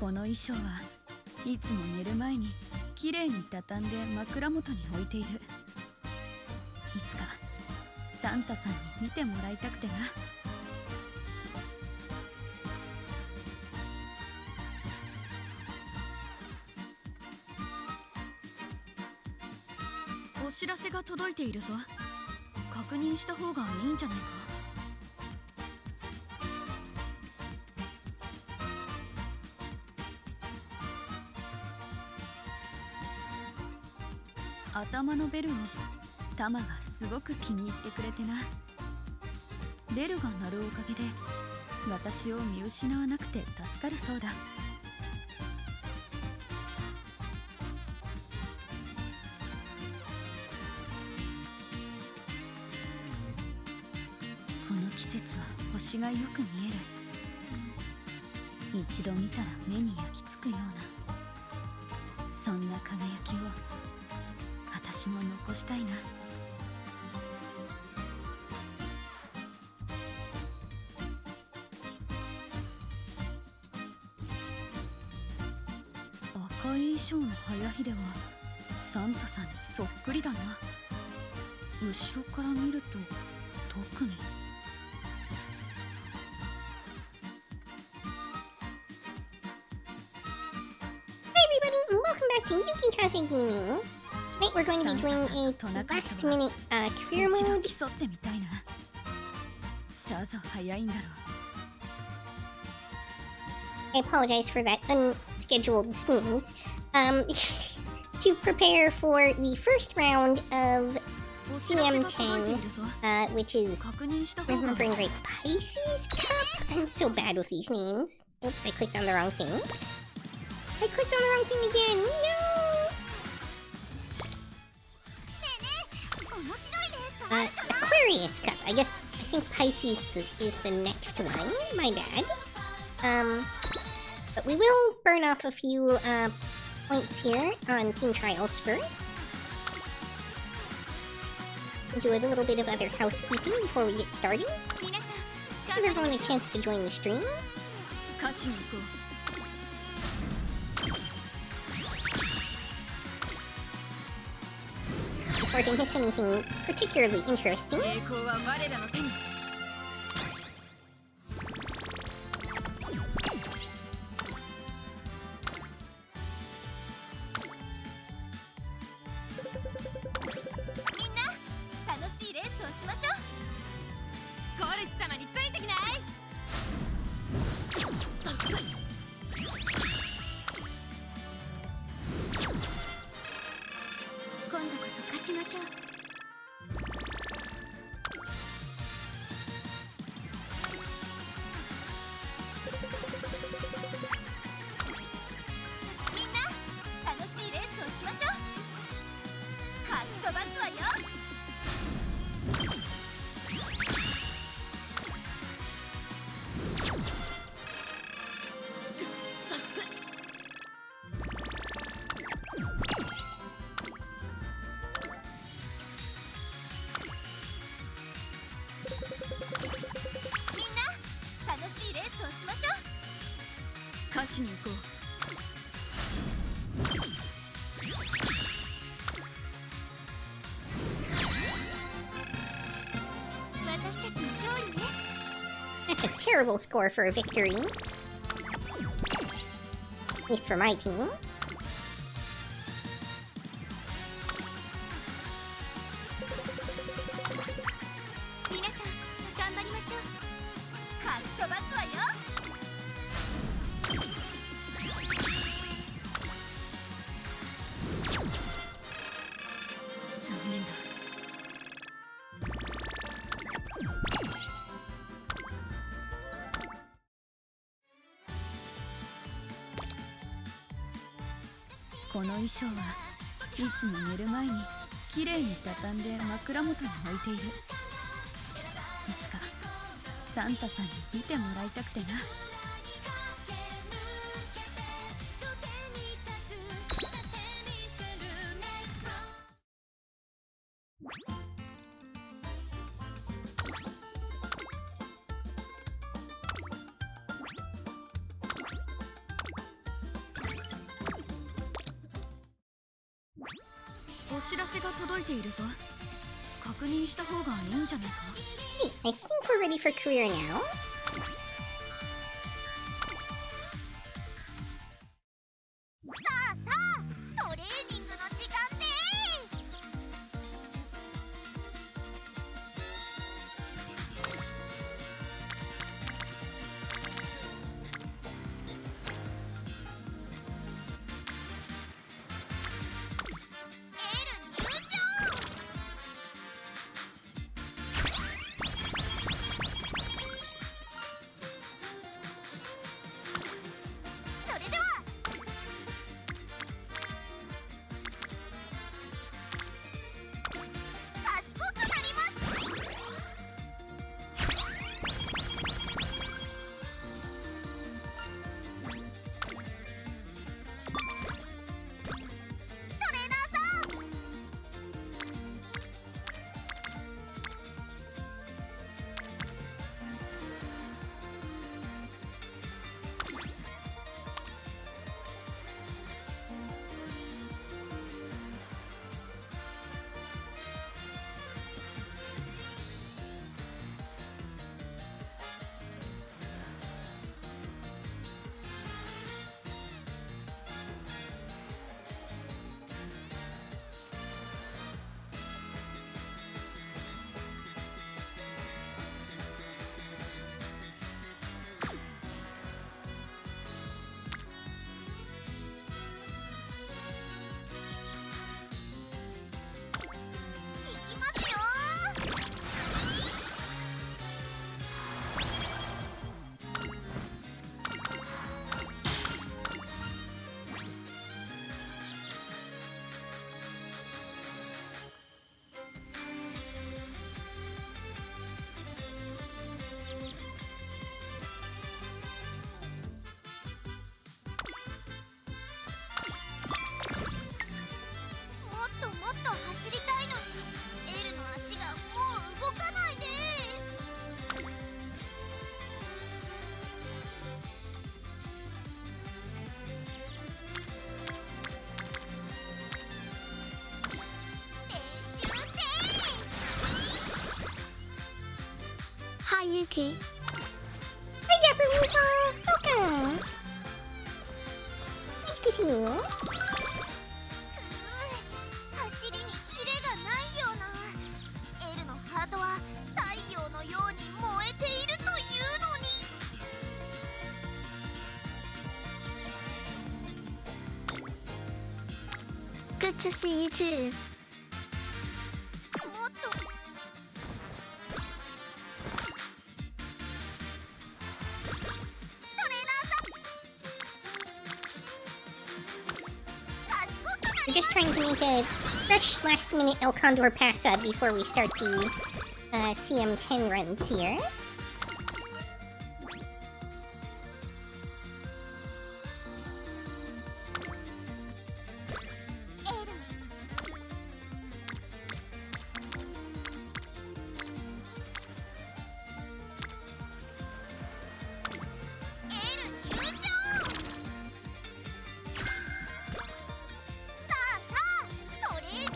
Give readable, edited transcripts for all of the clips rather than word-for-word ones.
この衣装はいつも寝る前にきれいに畳んで枕元に置いている。いつかサンタさんに見てもらいたくてな。お知らせが届いているぞ。確認した方がいいんじゃないか。頭のベルをタマがすごく気に入ってくれてな。ベルが鳴るおかげで私を見失わなくて助かるそうだ。この季節は星がよく見える。一度見たら目に焼き付くような、そんな輝きを私も残したいな。赤い衣装の早秀はサンタさんにそっくりだな。後ろから見ると特に。Welcome back to Yukikaze Gaming. Tonight we're going to be doing a last minute career mode. 競ってみたいな。さぞ早いんだろう。I apologize for that unscheduled sneeze. To prepare for the first round of CM10, which is Remembering Great Pisces Cup. I'm so bad with these names. Oops, I clicked on the wrong thing. I clicked on the wrong thing again. No! Aquarius Cup. I think Pisces is the next one. My bad. But we will burn off a few points here on Team Trials first. Do a little bit of other housekeeping before we get started. Give everyone a chance to join the stream. Before I miss anything particularly interesting. That's a terrible score for a victory. At least for my team.この衣装はいつも寝る前にきれいに畳んで枕元に置いている。いつかサンタさんに見てもらいたくてな。お知らせが届いているぞ。確認した方がいいんじゃないか。 Hey, I think we're ready for career now. さあさあ、トレーニングの時間です。エール入場。それでは賢くなります。トレーナーさん。いきますよ。もっともっと走りたいのに、エルの足がもう動かないです。練習です。Hi, Yuki. Hi, Japanese. Welcome. Nice to see you. 走りにキレがないような。エルのハートは太陽のように燃えているというのに。 Good to see you too. もっとトレーナーさん、賢くな We're り just trying to make a fresh last-minute El Condor pass up before we start the CM10 runs here. エル。エル入場。さあさあ、トレー。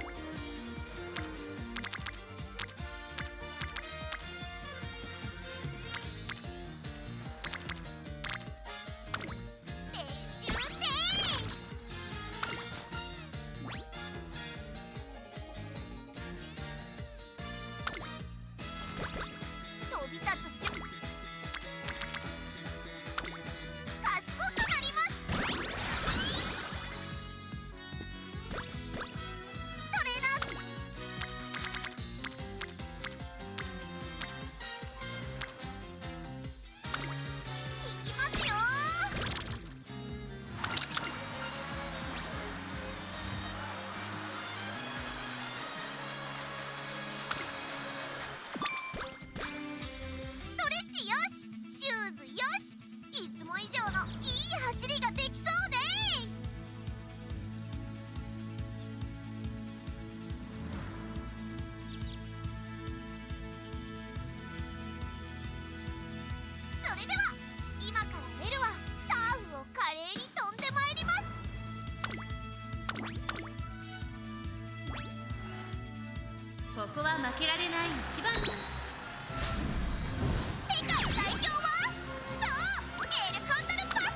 ここは負けられない一番だ。世界最強はそうエルコンドルパサ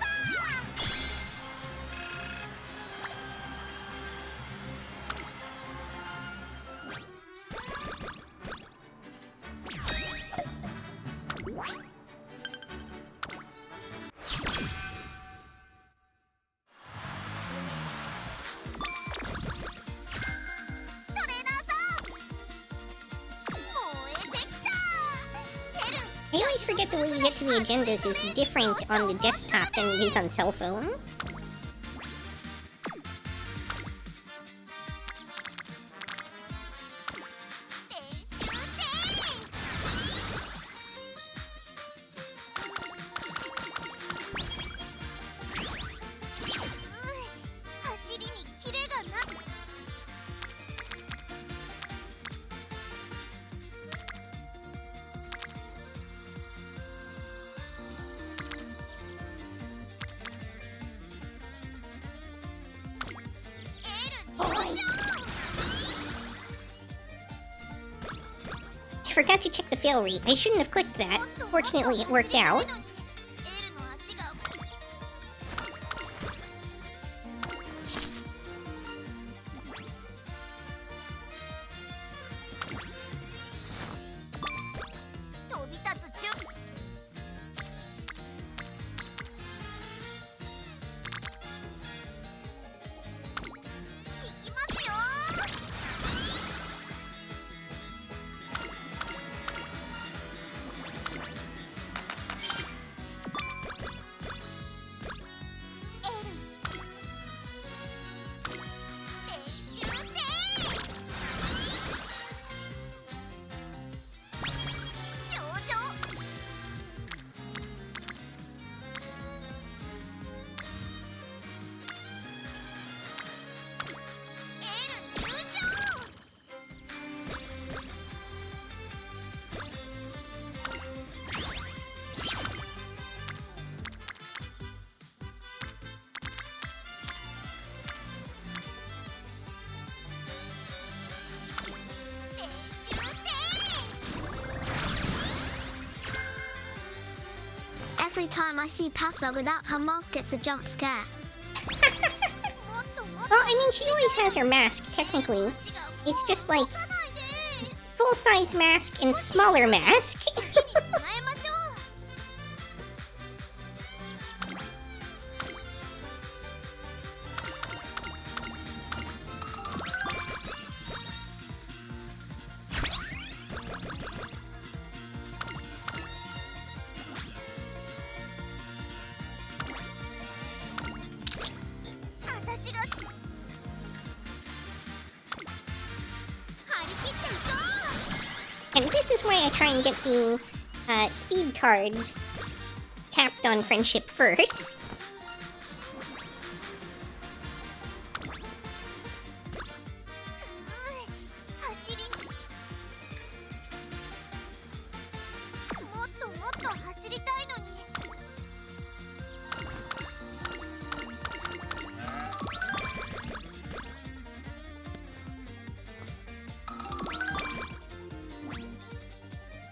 トレーナーさん燃えてきた。エル I always forget the way you get to the agendas is different on the desktop than it is on cell phone. 練習です。走りにキレがな。エル入場。 I forgot to check the fail rate. I shouldn't have clicked that. Fortunately, it worked out. エルの足が飛び立つ準備。いきますよ。エル練習です。上々。エル入場。練習です。 Every time I see Passa without her mask, it's a jump scare. もっともっ Well, I mean, she always has her mask, technically. と足が It's just like 動かないです。 full-size mask and smaller mask. 次に備えましょう。私が張り切っていこう。 And this is why I try and get the speed cards tapped on friendship first. 走りもっともっと走りたいのに。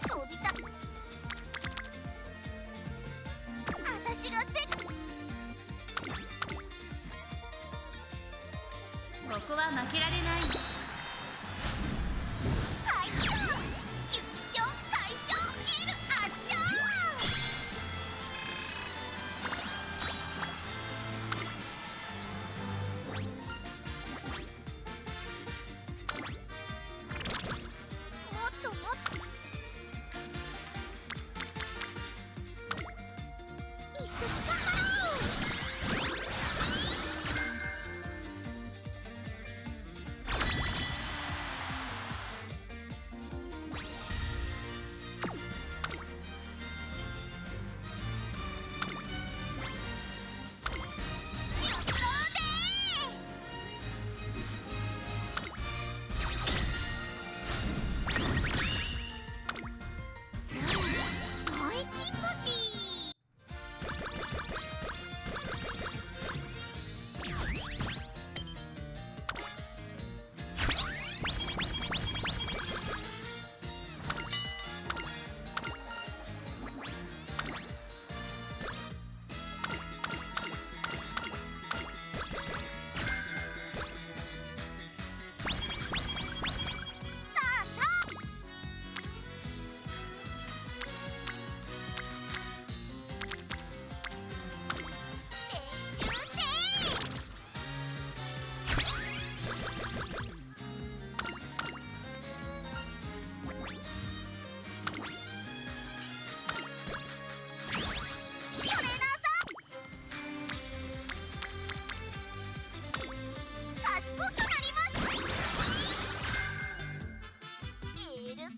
飛びた。私が世界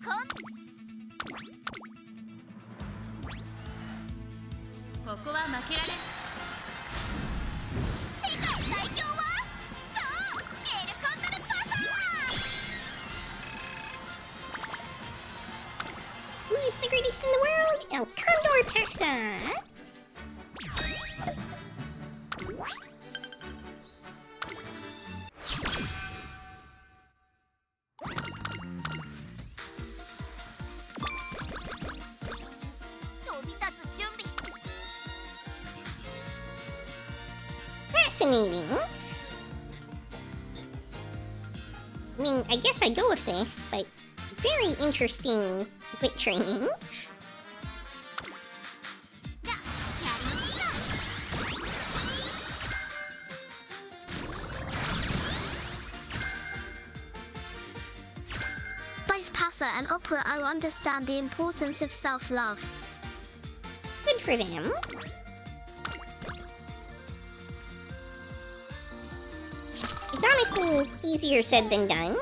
ここは負けられん。世界最強はそうエルコンドルパサー。 Who's the greatest in the world? El Condor Pasa! Fascinating. I mean, I guess I go with this, but very interesting wit training. Both Pasa and Opera understand the importance of self-love. Good for them. It's honestly easier said than done.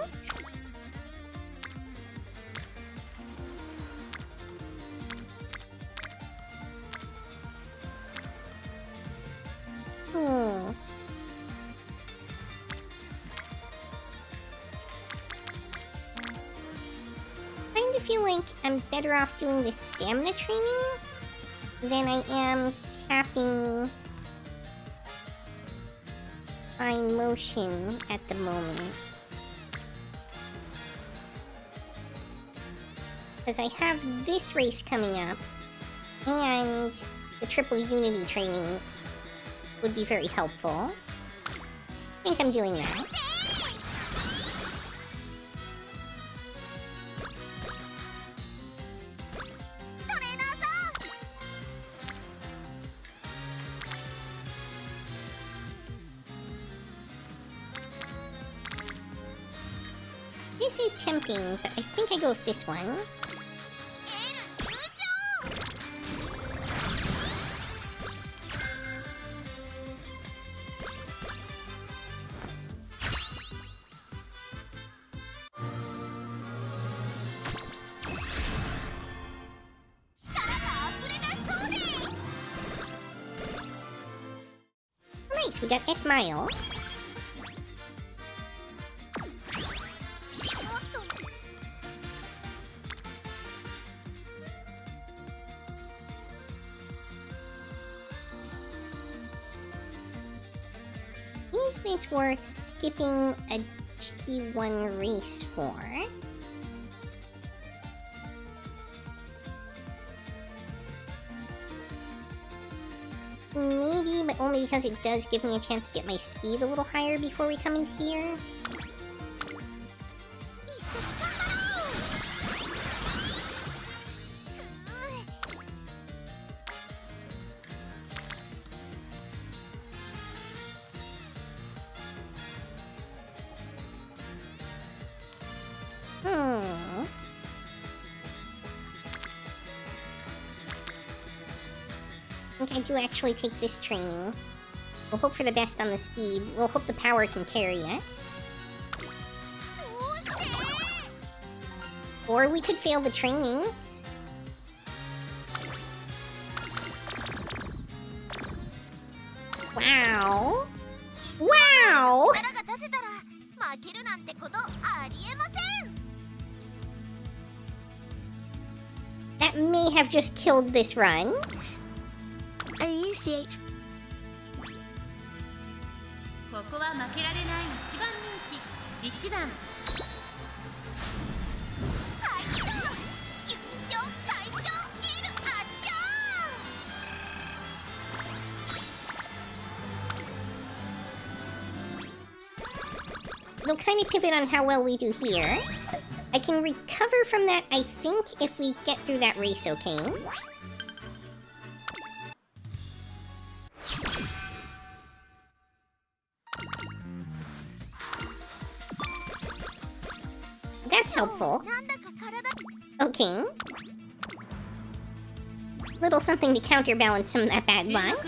Kinda feel like I'm better off doing this stamina training than I am capping fine motion at the moment. Because I have this race coming up, and the triple unity training would be very helpful. I think I'm doing that. This is tempting, but I think I go with this one. Nice, we got a smile. Is this worth skipping a G1 race for? Maybe, but only because it does give me a chance to get my speed a little higher before we come into here. I think I do actually take this training. We'll hope for the best on the speed. We'll hope the power can carry us. Or we could fail the training. Wow. Wow! That may have just killed this run. AUCH. ここは負けられない一番人気1番。It'll kind of pivot on how well we do here. I can recover from that, I think, if we get through that race okay. That's helpful. Okay. Little something to counterbalance some of that bad luck.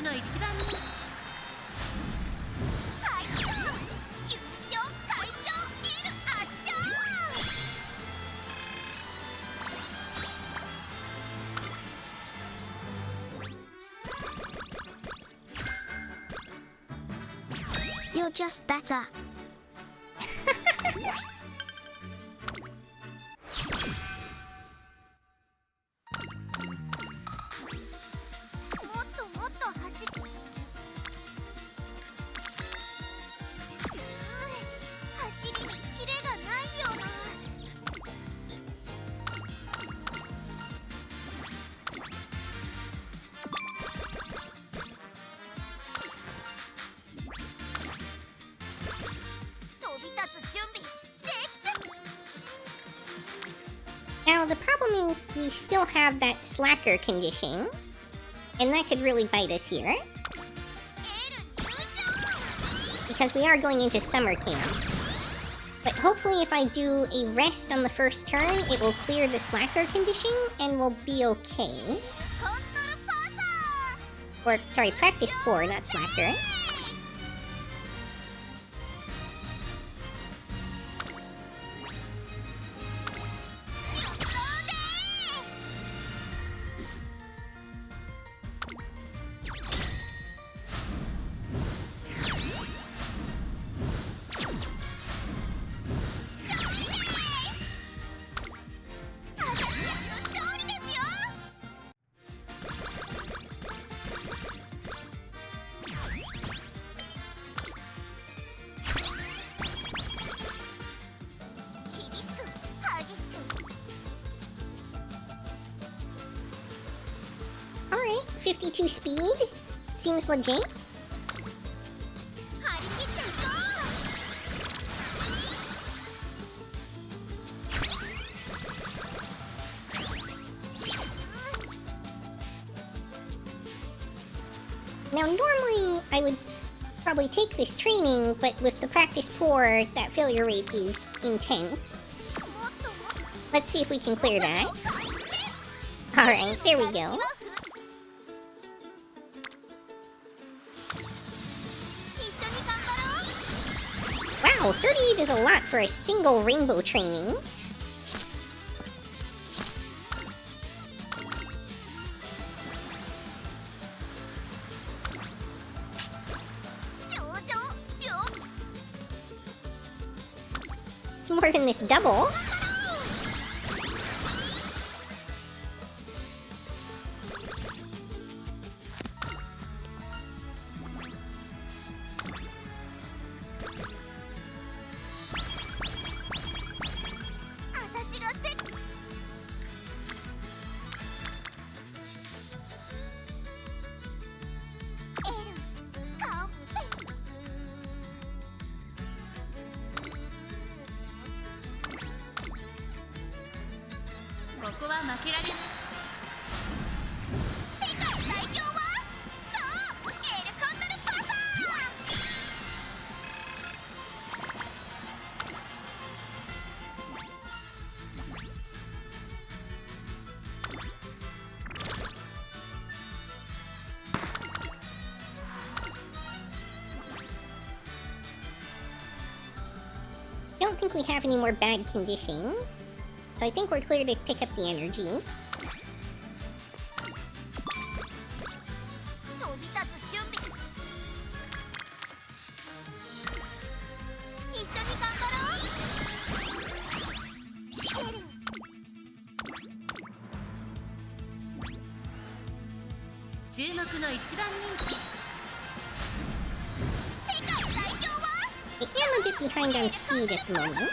you're just better. もっともっと走っ走りにキレがないよな。飛び立つ準備できた。 Now, the problem is we still have that slacker condition, and that could really bite us here, エール入場。 because we are going into summer camp. But hopefully if I do a rest on the first turn, it will clear the slacker condition, and we'll be okay. コントルパーサ Or, sorry, practice poor, not slacker. ー。シロスローです。 Alright, 52 speed. Seems legit. Now, normally I would probably take this training, but with the practice poor, that failure rate is intense. Let's see if we can clear that. Alright, there we go. Wow, 38 is a lot for a single rainbow training. It's more than this double. Don't think we have any more bad conditions, so I think we're clear to pick up the energy. I am a bit behind on speed at the moment.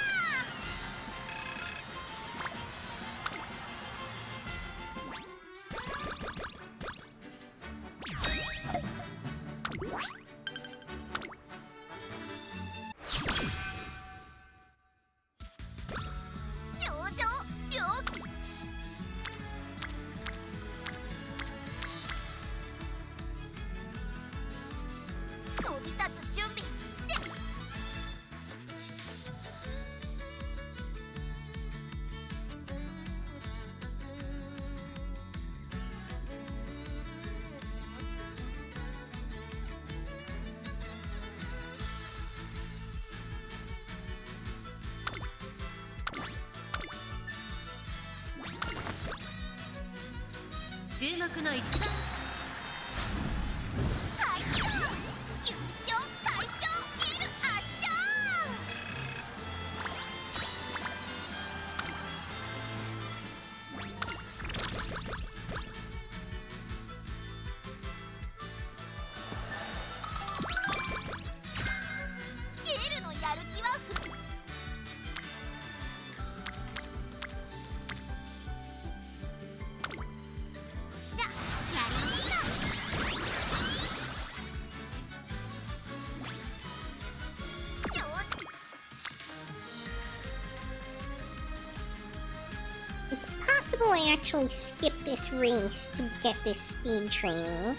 possible I actually skip this race to get this speed training,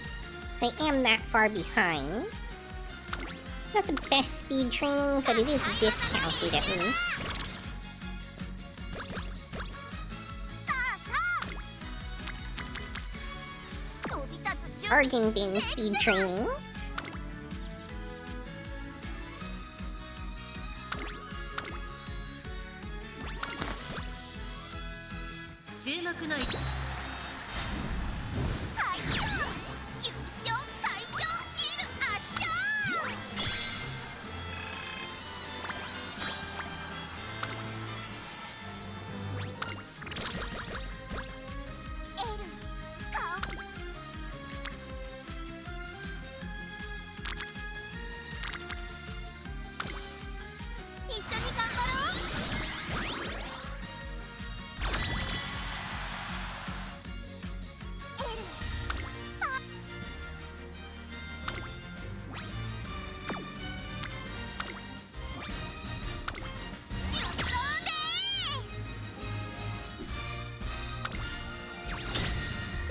because I am that far behind. Not the best speed training, but it is discounted at least. Bargain bin speed training.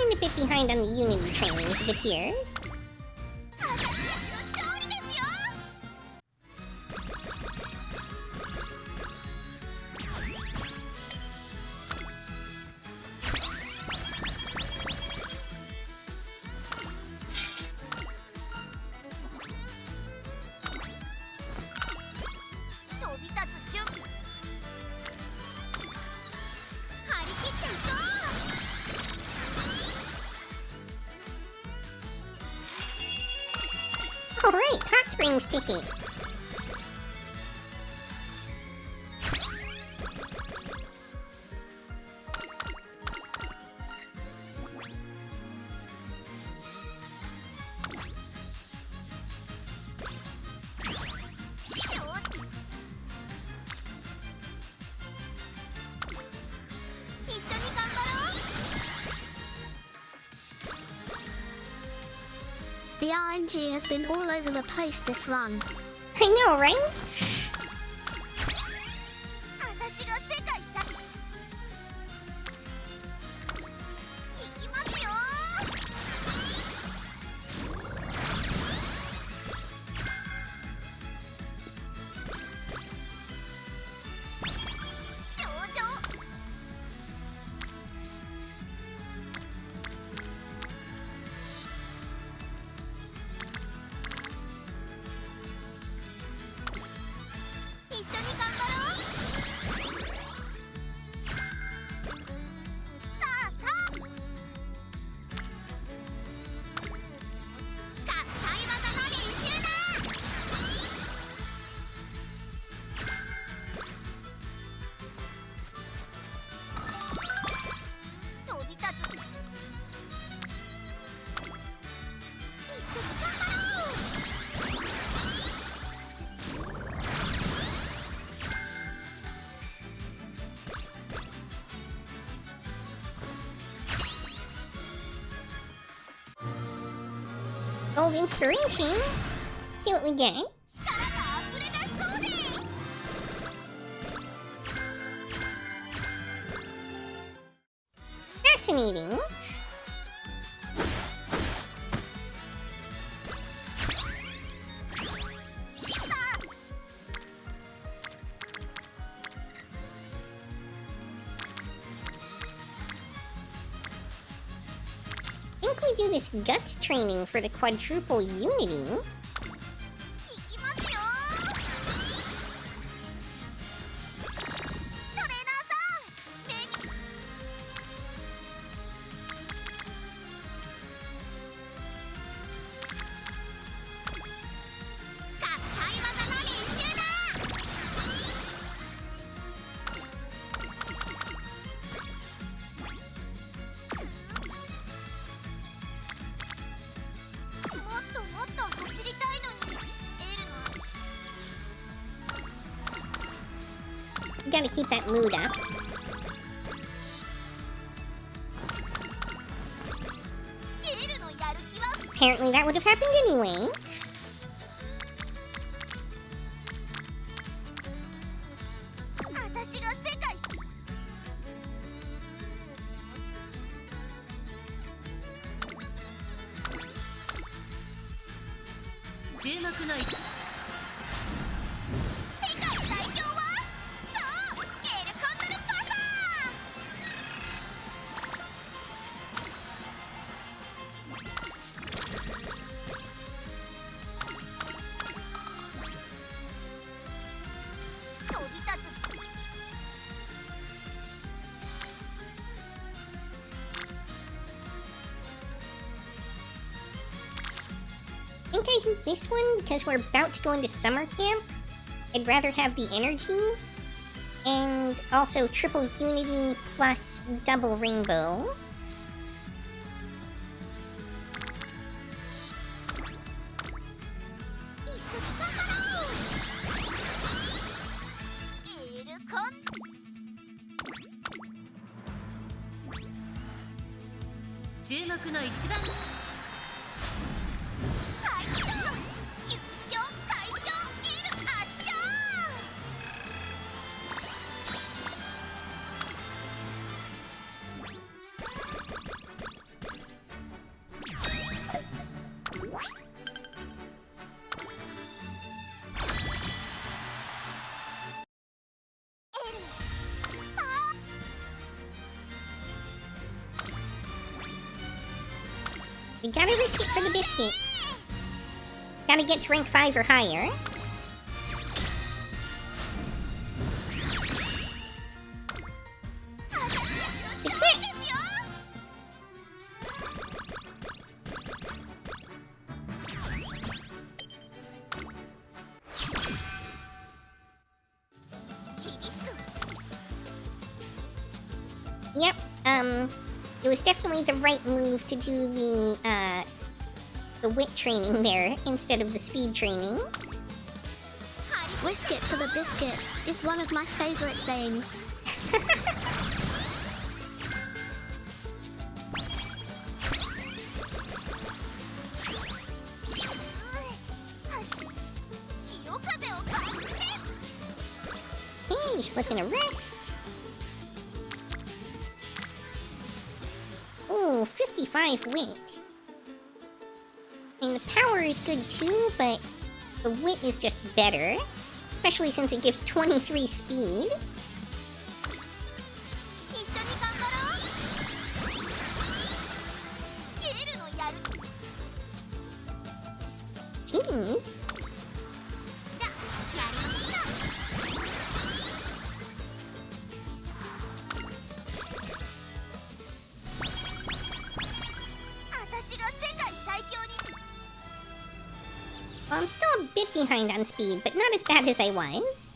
A bit behind on the Unity trainings, it appears. Alright, hot springs ticket. The RNG has been all over the place this run. I know, right? Gold inspiration. See what we get. Fascinating. I think we do this guts training for the quadruple unity. Gotta keep that mood up. Apparently that would have happened anyway. 注目の世界最強はそうエルコンドルパサー飛び立つI think I do this one because we're about to go into summer camp. I'd rather have the energy. And also triple unity plus double rainbow. We gotta risk it for the biscuit. Gotta get to rank 5 or higher. Success! Yep, it was definitely the right move to do the wit training there instead of the speed training. Risk it for the biscuit is one of my favorite sayings. Okay, slipping a rest. Ooh, 55 wit. I mean, the power is good too, but the wit is just better. Especially since it gives 23 speed. Jeez. Well, I'm still a bit behind on speed, but not as bad as I was.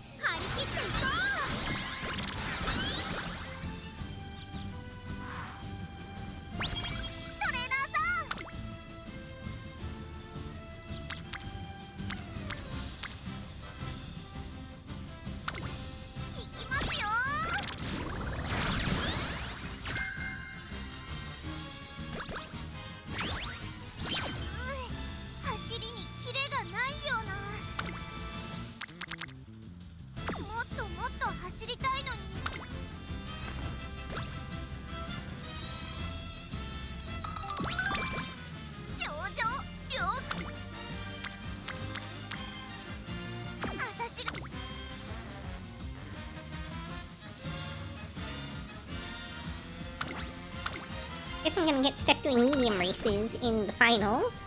Guess I'm gonna get stuck doing medium races in the finals.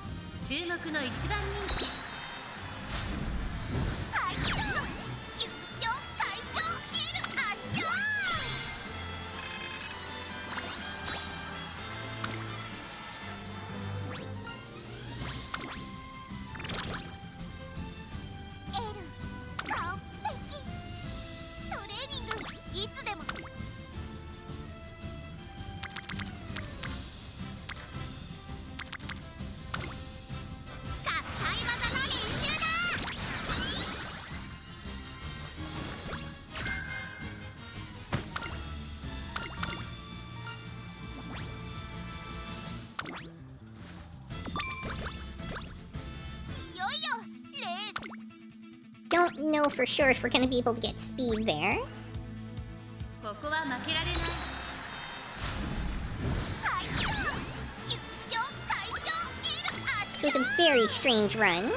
Don't know for sure if we're gonna be able to get speed there. This was a very strange run.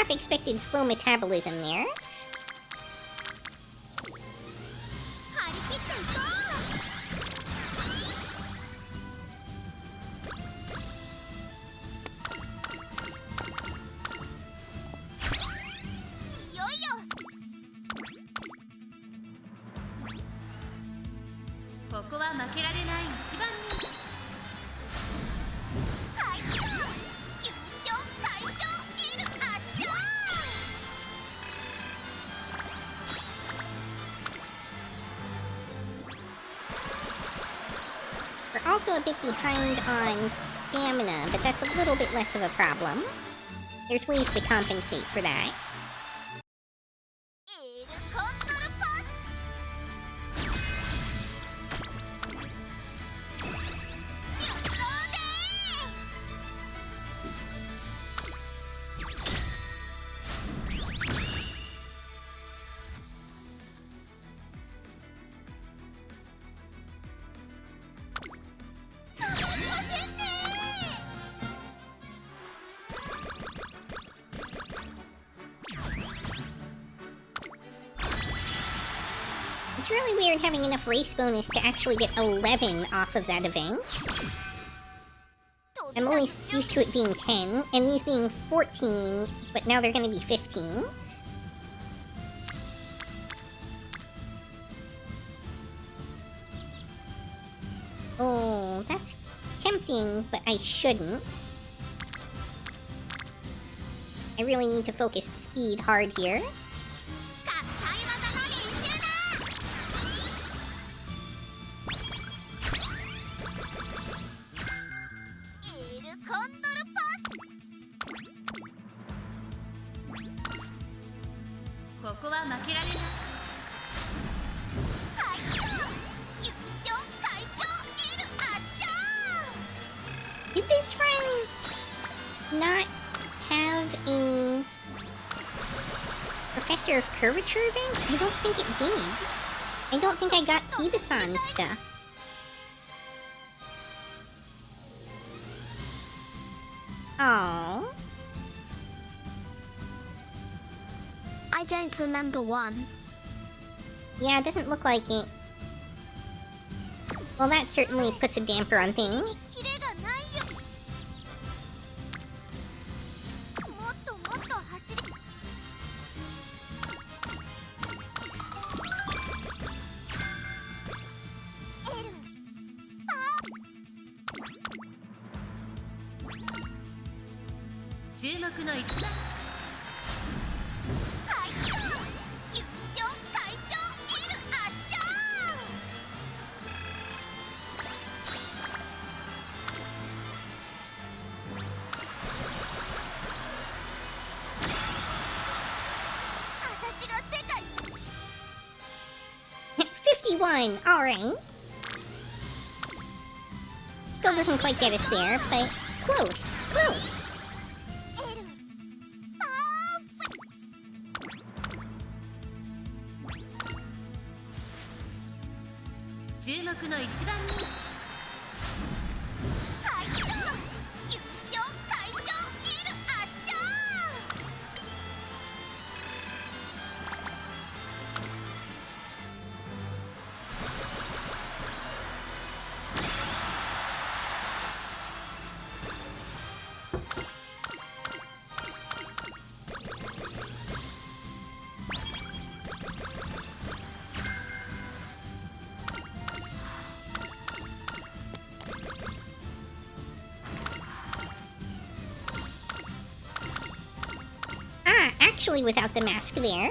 half expected slow metabolism there. 張り切っていこう。いよいよ。ここは負けられない一番人。はいよ。優勝快勝 L 圧勝。We're also a bit behind on stamina, but that's a little bit less of a problem. There's ways to compensate for that. エールコントルパス。出動です。止まりませんね。It's really weird having enough race bonus to actually get 11 off of that event. I'm only used to it being 10, and these being 14, but now they're gonna be 15. Oh, that's tempting, but I shouldn't. I really need to focus speed hard here. 合体技の練習だ。エールコンドルパス。ここは負けられない。はいよ。優勝快勝 L 圧勝。 Did this run not have a Professor of Curvature event? I don't think it did. I don't think I got Kida-san's stuff. Oh. I don't remember one. Yeah, it doesn't look like it. Well, that certainly puts a damper on things. キレがないよ。もっともっと走り。L 注目の一番。はいよ。優勝快勝 L 圧勝。私が世界 51, alright. Still doesn't quite get us there, but close, close. L パーフェク注目の一番人。はいよ。優勝快勝 L 圧勝。Ah, actually without the mask there.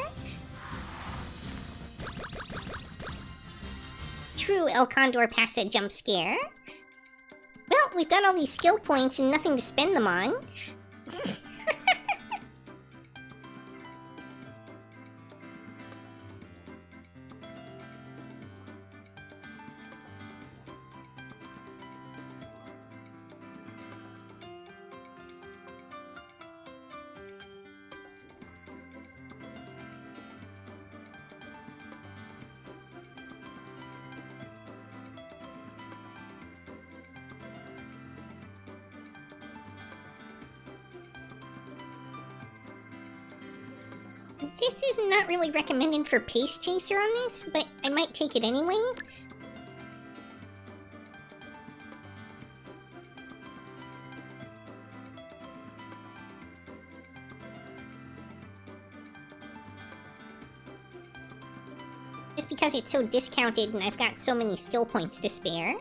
True El Condor pass a jump scare. Well, we've got all these skill points and nothing to spend them on. This is not really recommended for Pace Chaser on this, but I might take it anyway. Just because it's so discounted and I've got so many skill points to spare.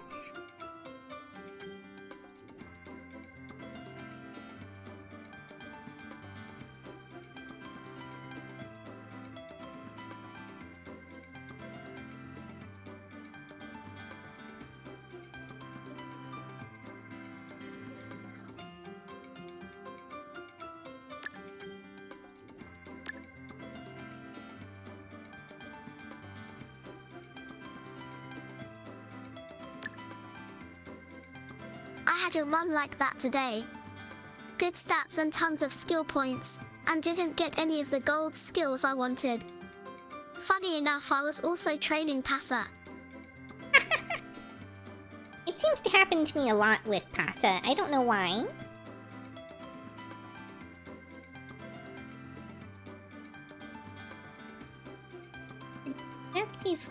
I had a run like that today. Good stats and tons of skill points, and didn't get any of the gold skills I wanted. Funny enough, I was also training Pasa. It seems to happen to me a lot with Pasa. I don't know why. Active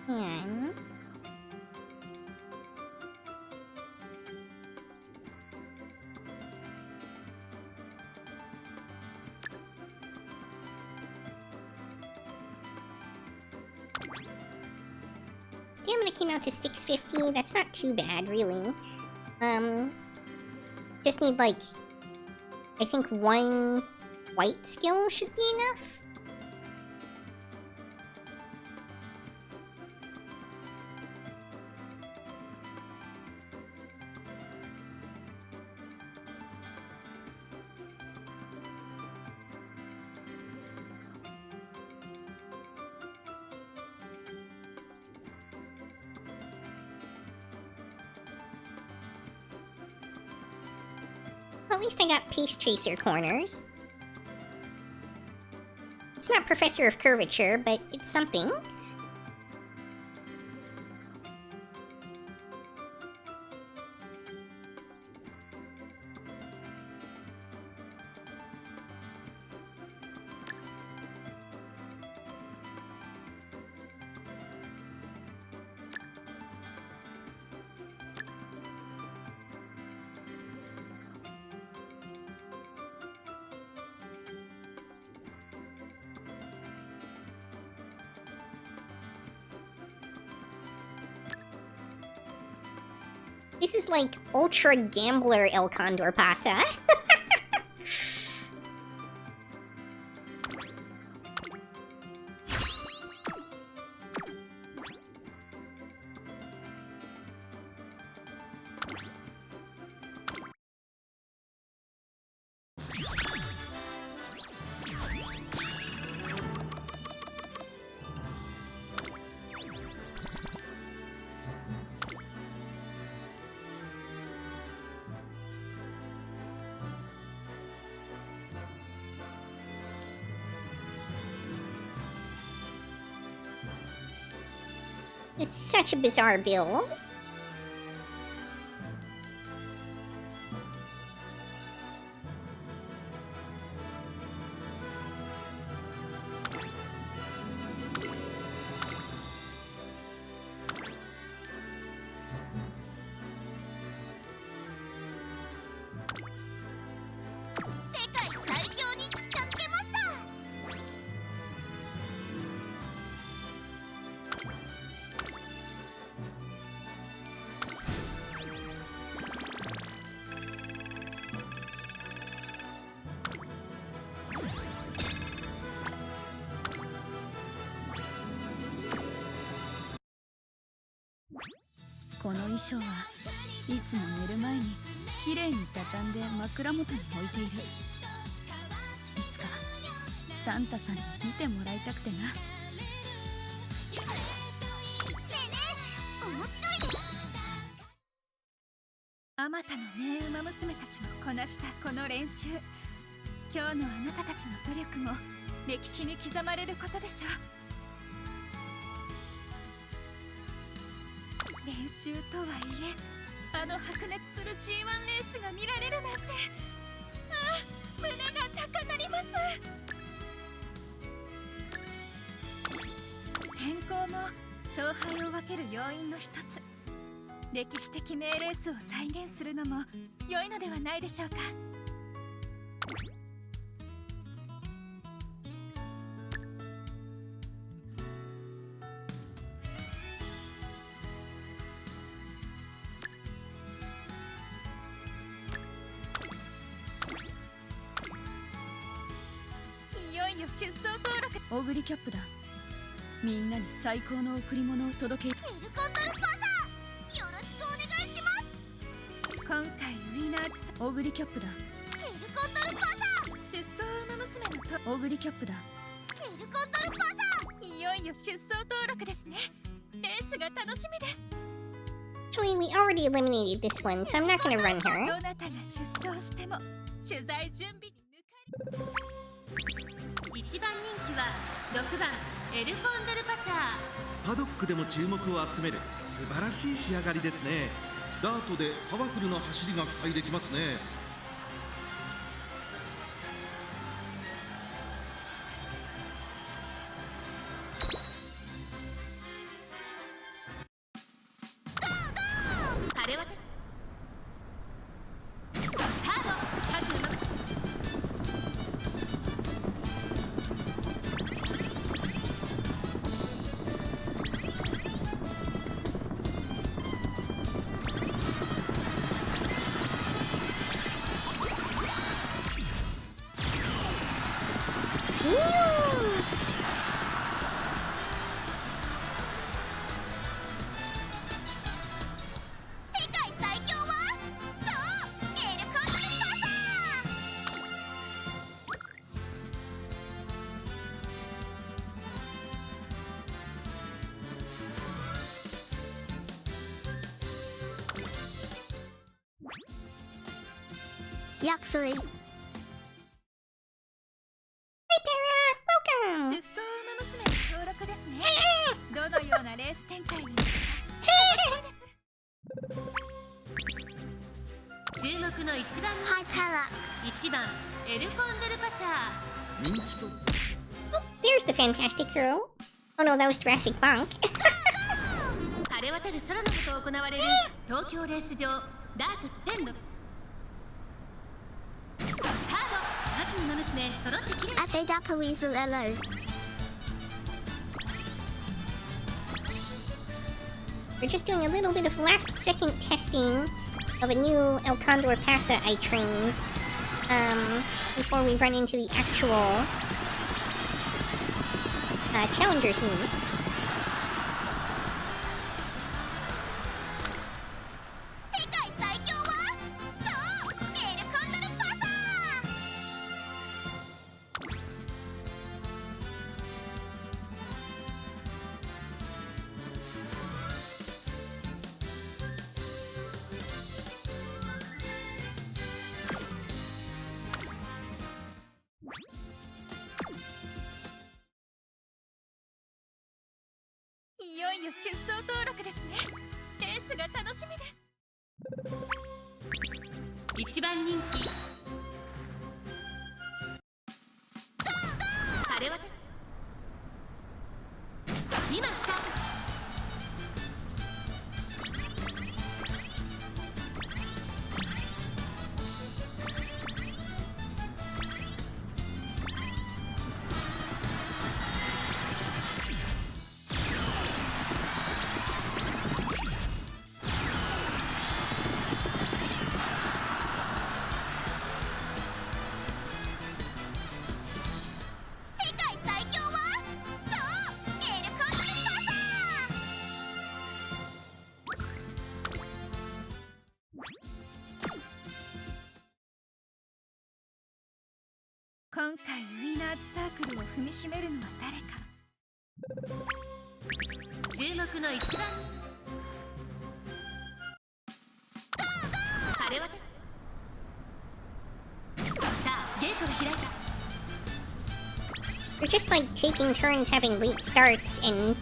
plan. Stamina came out to 650. That's not too bad, really. Just need, like, I think one white skill should be enough. Well, at least I got Pace Tracer corners. It's not Professor of Curvature, but it's something. This is like Ultra Gambler El Condor Pasa. It's such a bizarre build.この衣装はいつも寝る前にきれいに畳んで枕元に置いている。いつかサンタさんに見てもらいたくてな。ねえねえ、面白いね。あまたの名ウマ娘たちもこなしたこの練習、今日のあなたたちの努力も歴史に刻まれることでしょう。練習とはいえ、あの白熱する G1 レースが見られるなんて、ああ、胸が高鳴ります。勝敗を分ける要因の一つ、歴史的名レースを再現するのも良いのではないでしょうか。いよいよ出走登録。オグリキャップだ。みんなに最高の贈り物を届け。エルコンドルパサー、よろしくお願いします。今回ウィナーズオグリキャップだ。エルコンドルパサー、出走ウマ娘のとオグリキャップだ。エルコンドルパサー。いよいよ出走登録ですね。レースが楽しみです。 Actually, we already eliminated this one, so I'm not gonna run her. どなたが出走しても取材準備に抜かり。一番人気は6番エルコンドルパサパドックでも注目を集める素晴らしい仕上がりですね。ダートでパワフルな走りが期待できますね。ー。晴れ渡スタート。各馬世界最強はそうエルコンドルパサYak 3. Hey, Para! 出 Welcome! 走ウマ娘の登録ですね。どのようなレース展開になるか楽しみです。注目の1番 Hi, Para. 1番エルコンドルパサ人気と Oh, there's the fantastic throw. Oh no, that was Jurassic Bonk. ー。晴れ渡る空の下行われる東京レース場ダート1000のスタート。各馬娘揃ってきれい。 Ate Dapper Weasel Elo. We're just doing a little bit of last second testing of a new El Condor Pasa I trained before we run into the actual Challengers meet. 世界最強はそうエルコンドルパサいよいよ出走登録ですね。レースが楽しみです。1番人気晴れ渡今スタート。ー。世界最強はそうエルコンドルパサ今回ウィナーズサークルを踏みしめるのは誰か。注目の1番晴れ渡さあゲートが開いた。 They're just like taking turns having late starts and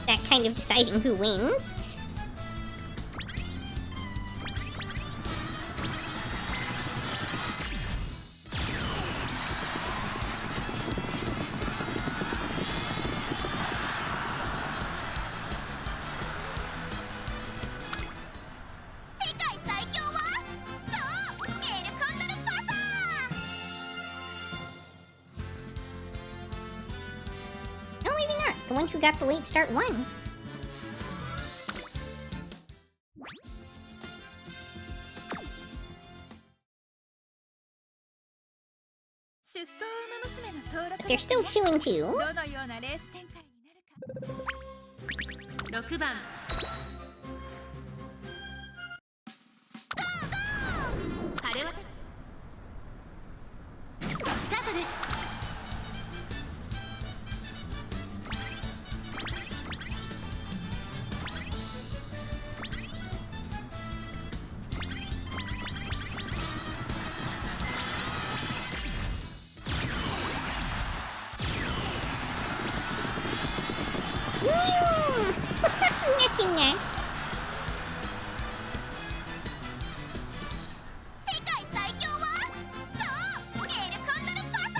that kind of deciding who wins. The one who got the late start won. 出走馬娘の登録 They're still 2 and 2. どのようなレース展開になるか。6番晴れ渡るスタートです。Neck and neck. 世界最強はそうエルコンドルパサ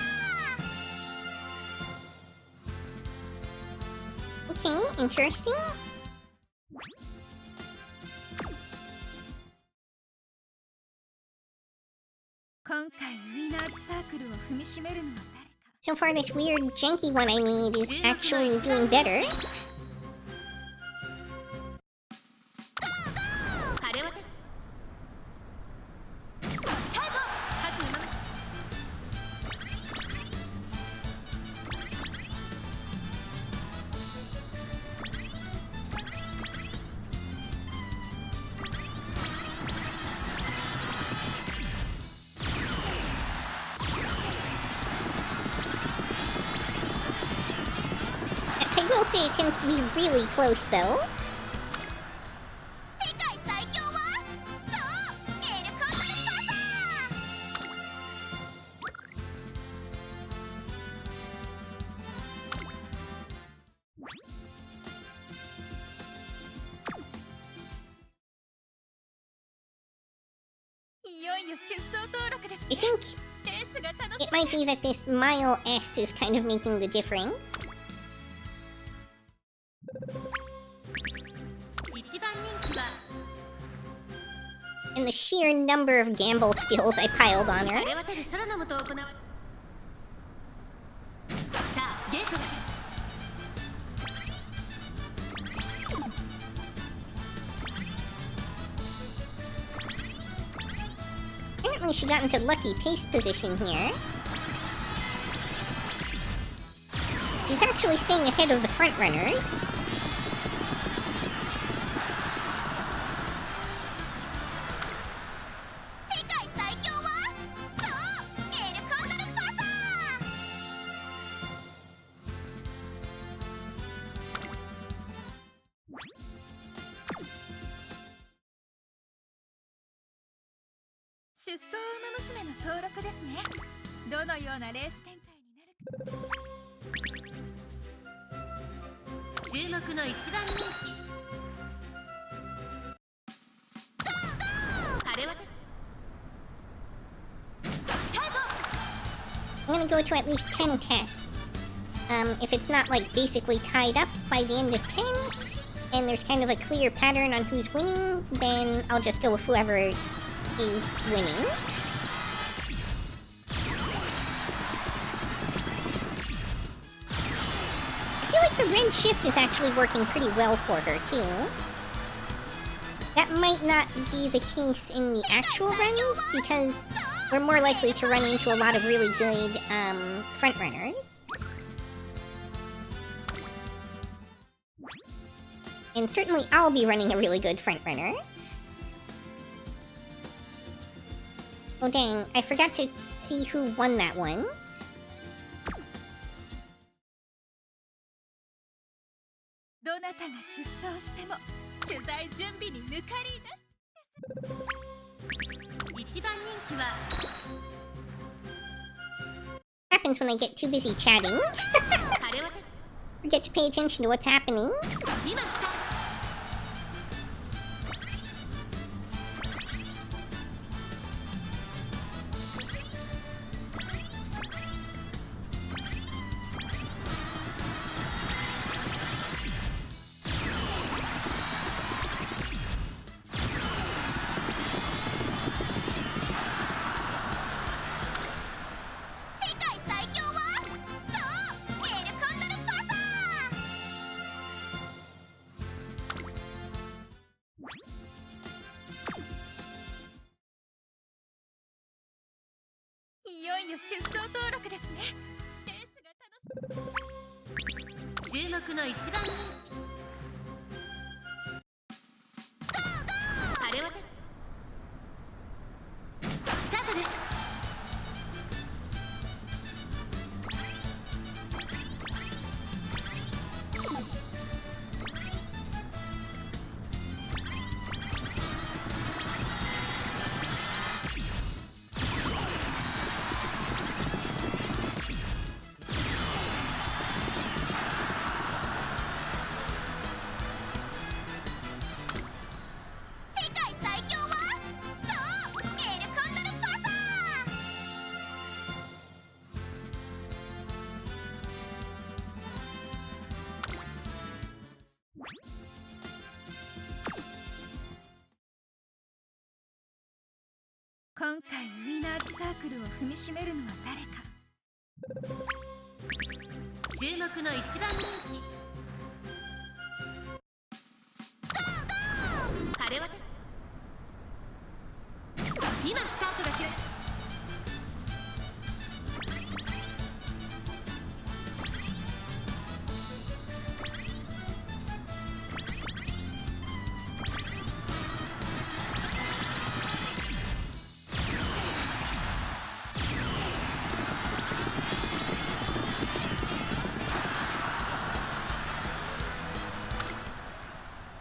ー Okay, interesting. 今回ウィナーズサークルを踏みしめるのは誰か。 So far, this weird, janky one I made is actually doing better. 晴れ渡るスタート各馬娘I will say it tends to be really close, though. 世界最強はそうエルコンドルパサいよいよ出走登録ですね。 I think レースが楽し it might be that this mile S is kind of making the difference. 一番人気は And the sheer number of gamble skills I piled on 晴 her. れ渡る空の下行われさあゲートだ Apparently she got into lucky pace position here. She's actually staying ahead of the front runners. 世界最強はそうエルコンドルパサ出走馬娘の登録ですね。どのようなレース展開になるか。注目の一番人気晴れ渡るスタート I'm gonna go to at least 10 tests. If it's not like basically tied up by the end of 10, and there's kind of a clear pattern on who's winning, then I'll just go with whoever is winning. I feel like the red shift is actually working pretty well for her, too. That might not be the case in the actual runs, because we're more likely to run into a lot of really good, front runners. And certainly I'll be running a really good front runner. Oh dang, I forgot to see who won that one. どなたが出走しても取材準備に抜かりなし。一番人気は Happens when I get too busy chatting. 晴れ渡る Forget to pay attention to what's happening. 今スタート世界最強はそうエルコンドルパサよ出走登録ですね。レースが楽しみ。注目の一番人気晴れ渡るスタートです。世界最強はそうエルコンドルパサ今回ウィナーズサークルを踏みしめるのは誰か。注目の一番人気晴れ渡る今スタートが開く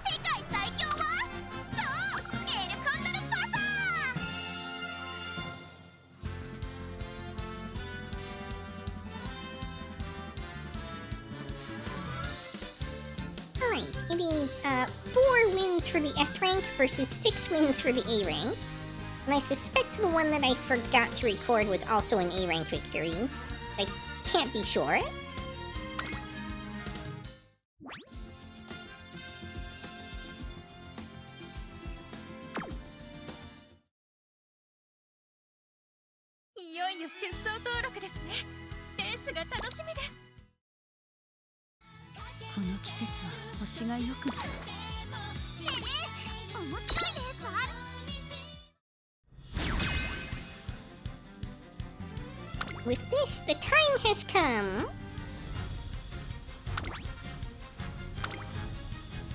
世界最強はそうエルコンドルパサ Alright, it is 4 wins for the S rank versus 6 wins for the A rank. And I suspect the one that I forgot to record was also an A rank victory. I can't be sure. .いよいよ出走登録ですね。レースが楽しみです。この季節は星がよくなる。ねえねえ面白いレースある With this, the time has come.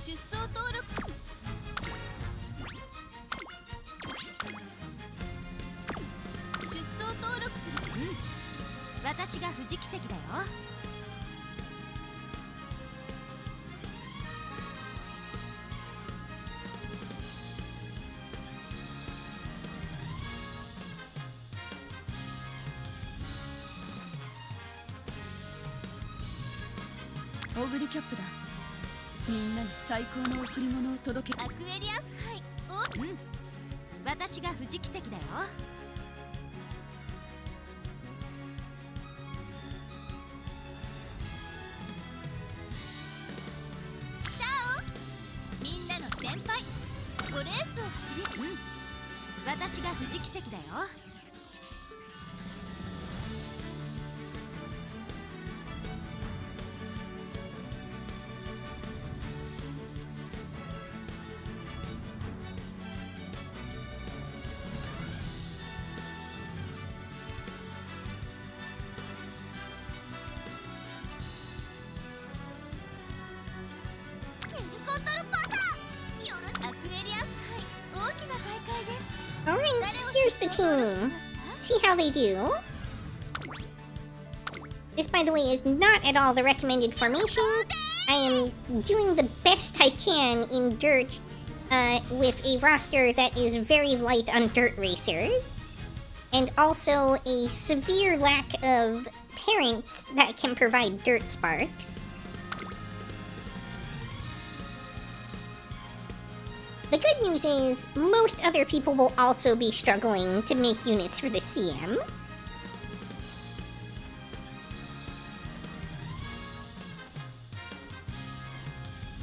出走登録出走登録する私が富士奇跡だよ。オグリキャップだ。みんなに最高の贈り物を届け。アクエリアス杯私が富士奇跡だよ。みんなの先輩5レースを走り私が富士奇跡だよ。エルコンドルパサよろしくアクエリアス杯大きな大会です Alright, here's the team. See how they do. This, by the way, is not at all the recommended formation. I am doing the best I can in dirt with a roster that is very light on dirt racers. And also a severe lack of parents that can provide dirt sparks. The good news is, most other people will also be struggling to make units for the CM.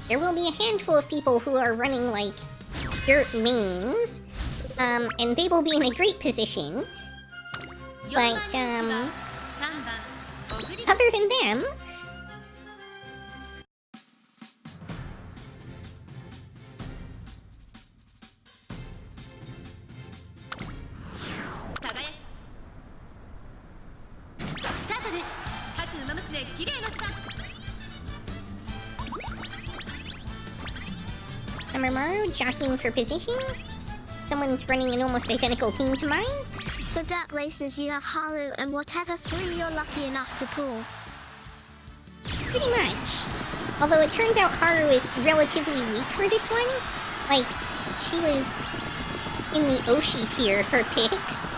There will be a handful of people who are running, like, dirt mains, and they will be in a great position. But, other than them, Summermaru jockeying for position? Someone's running an almost identical team to mine? For dirt races, you have Haru and whatever three you're lucky enough to pull. Pretty much. Although it turns out Haru is relatively weak for this one. Like, she was in the Oshi tier for picks.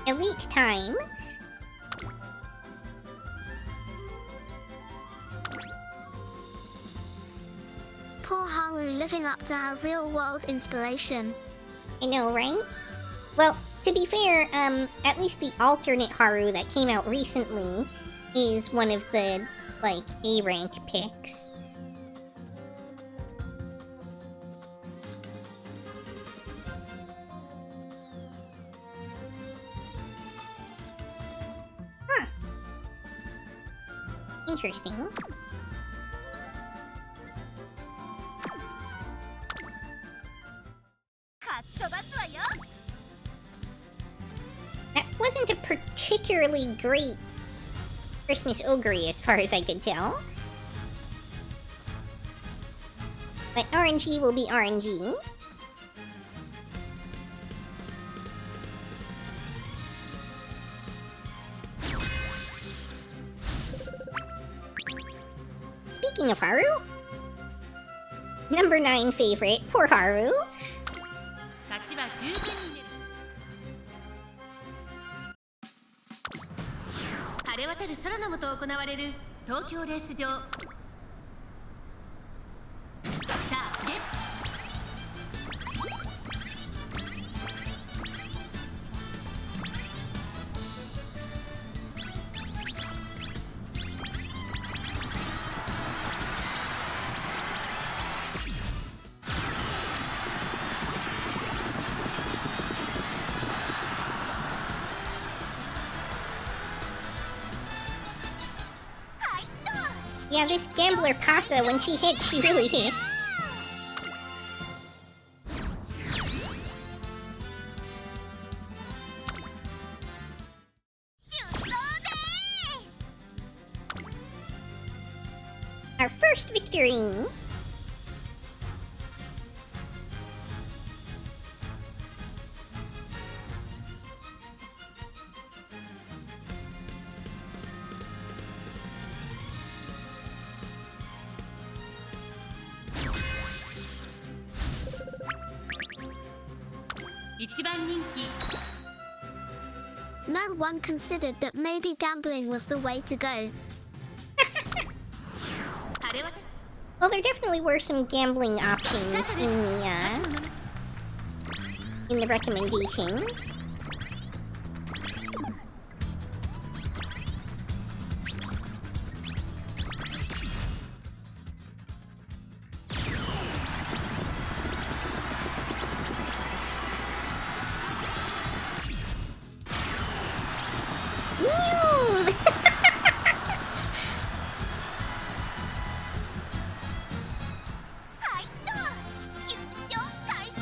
Elite time. Poor Haru living up to her real-world inspiration. I know, right? Well, to be fair, at least the alternate Haru that came out recently is one of the, like, A-rank picks. Huh. Interesting. That wasn't a particularly great Christmas ogre as far as I could tell. But RNG will be RNG. Speaking of Haru, number 9 favorite, poor Haru. 勝ちは十分に出る。晴れ渡る空の下行われる東京レース場。さあゲット。Yeah, this gambler Pasa, when she hits, she really hits. Our first victory! No one considered that maybe gambling was the way to go. Well, there definitely were some gambling options in the recommendations.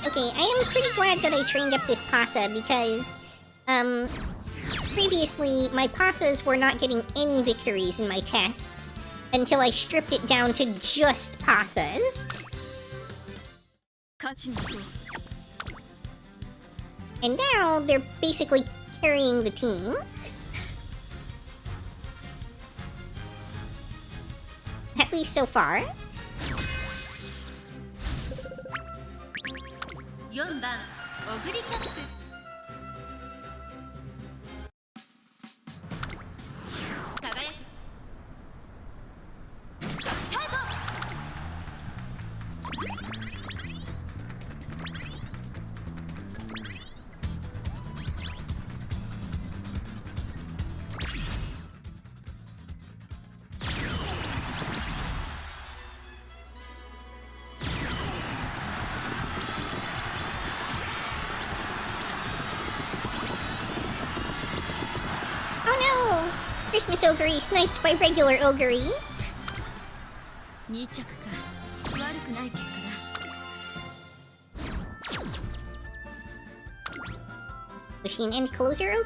Okay, I am pretty glad that I trained up this Pasa because, previously my Pasas were not getting any victories in my tests until I stripped it down to just Pasas. And now they're basically carrying the team. At least so far. 4番オグリキャップ。輝く。スタート。Christmas Ogre sniped by regular Ogre. 2着か。悪くない結果だ。Was she an end closer Ogre?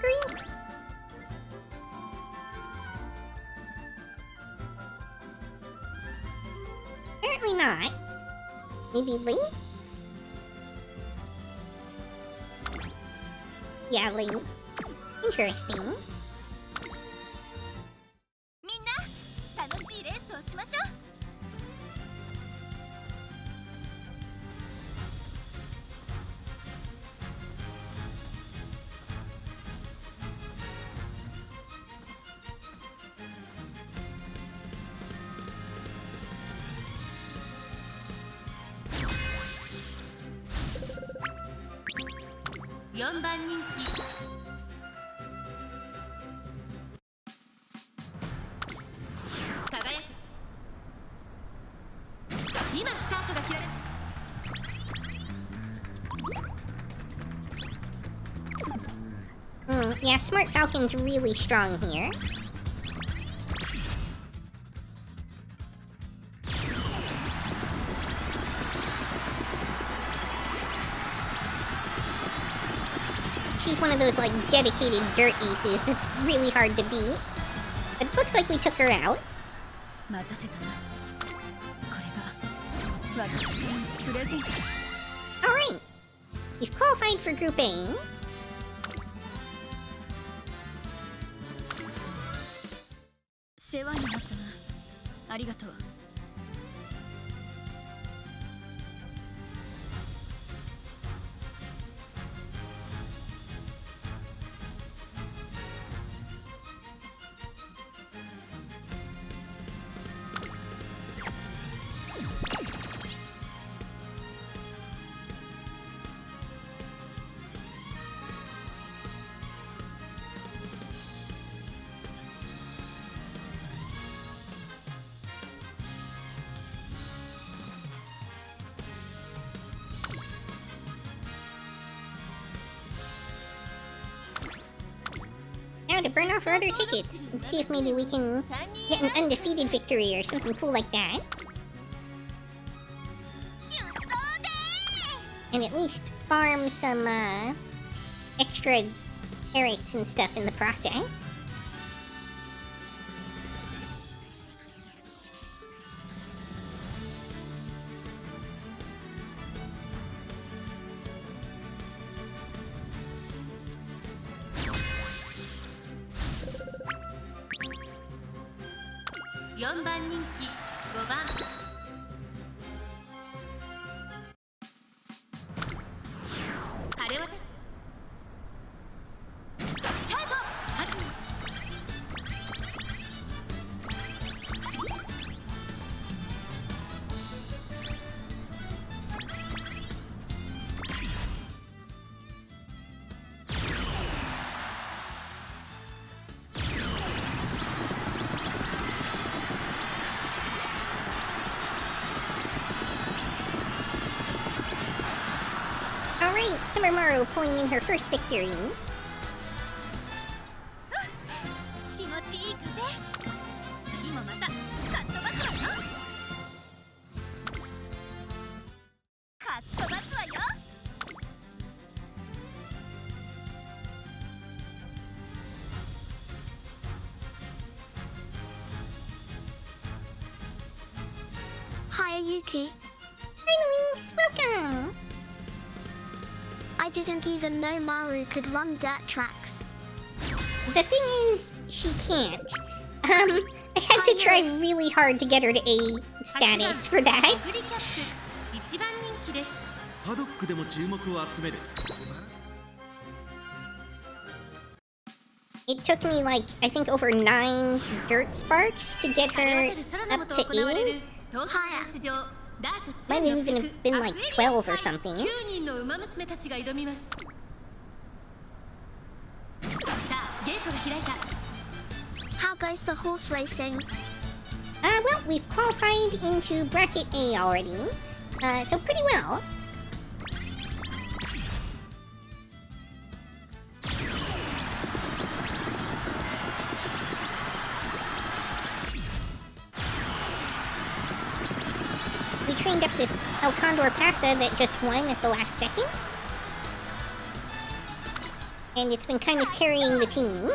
Apparently not. Maybe late? Yeah, late. Interesting. みんな楽しいレースをしましょう。4番人気輝く。今スタートが切られる。Yeah, Smart Falcon's really strong here. She's one of those, like, dedicated dirt aces that's really hard to beat. But it looks like we took her out. 待たせたな。これが私のプレゼント。Alright. We've qualified for Group A. 世話になったな。ありがとう。Now to burn off our other tickets and see if maybe we can get an undefeated victory or something cool like that. 出走です。 And at least farm some, extra carrots and stuff in the process. .4 番人気5番晴れ渡るスタート。Alright, Summermaru pulling in her first victory. 気持ちいい風。次もまたかっ飛ばすわよ。かっ飛ばすわよ。Hi, Yuki. Hi Louise, welcome! I didn't even know Maru could run dirt tracks. The thing is, she can't. I had to try really hard to get her to A status for that. オグリキャップ1番人気です。パドックでも注目を集める。It took me like, I think over 9 dirt sparks to get 晴れ her 渡る空の up 下 to 行われる A. 東京レース場ダート Might have even been like 12 or something. 9人の馬娘たちが挑みます。さあゲートが開いた。 How goes the horse racing? Well, we've qualified into bracket A already. So pretty well. we trained up this El Condor Pasa that just won at the last second. And it's been kind of carrying the team.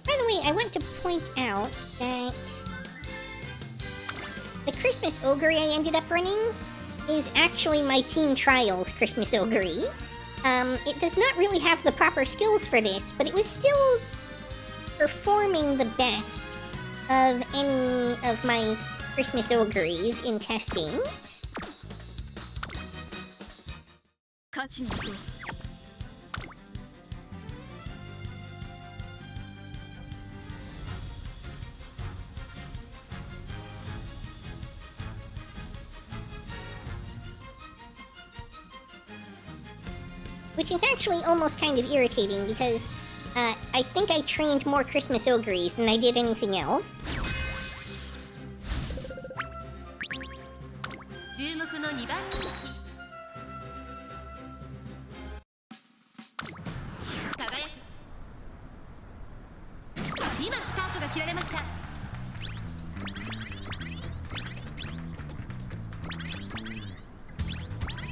By the way, I want to point out that the Christmas Ogre I ended up running is actually my Team Trials Christmas Ogre. It does not really have the proper skills for this, but it was still performing the best of any of my Christmas Ogres in testing. Which is actually almost kind of irritating because I think I trained more Christmas Ogres than I did anything else.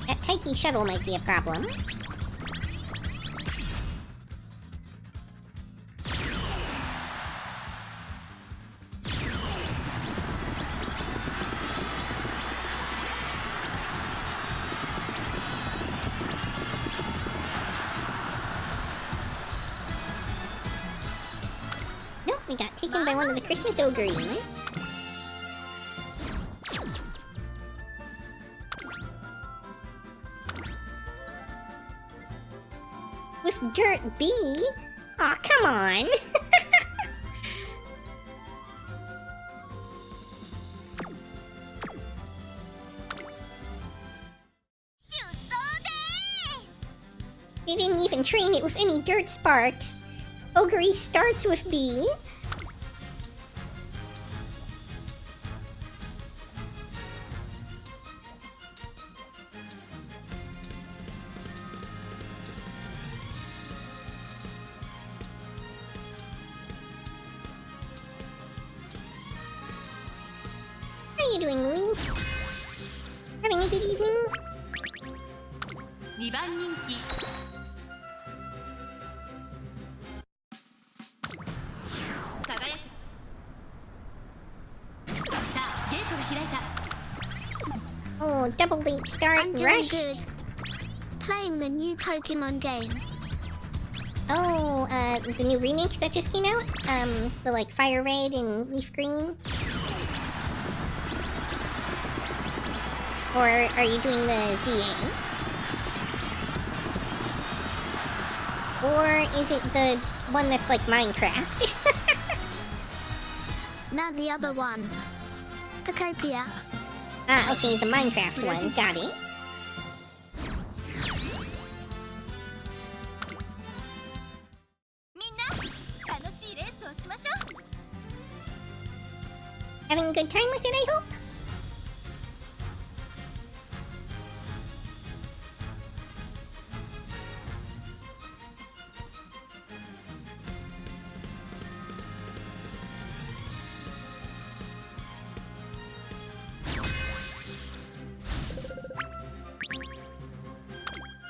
That Taiki shuttle might be a problem. Nope, we got taken by one of the Christmas Ogres. With Dirt B? Aw, come on! They didn't even train it with any dirt sparks. Ogre starts with B. How are you doing, Louise? Having a good evening? 2番人気輝くさあゲートが開いた Oh, double late start, I'm doing rush. good. Playing the new Pokemon game. Oh, the new remakes that just came out? The like Fire Red and Leaf Green? Or are you doing the ZA? Or is it the one that's like Minecraft? Now the other one. Pokopia. Ah, okay, the Minecraft one. Got it. Having a good time with it, I hope?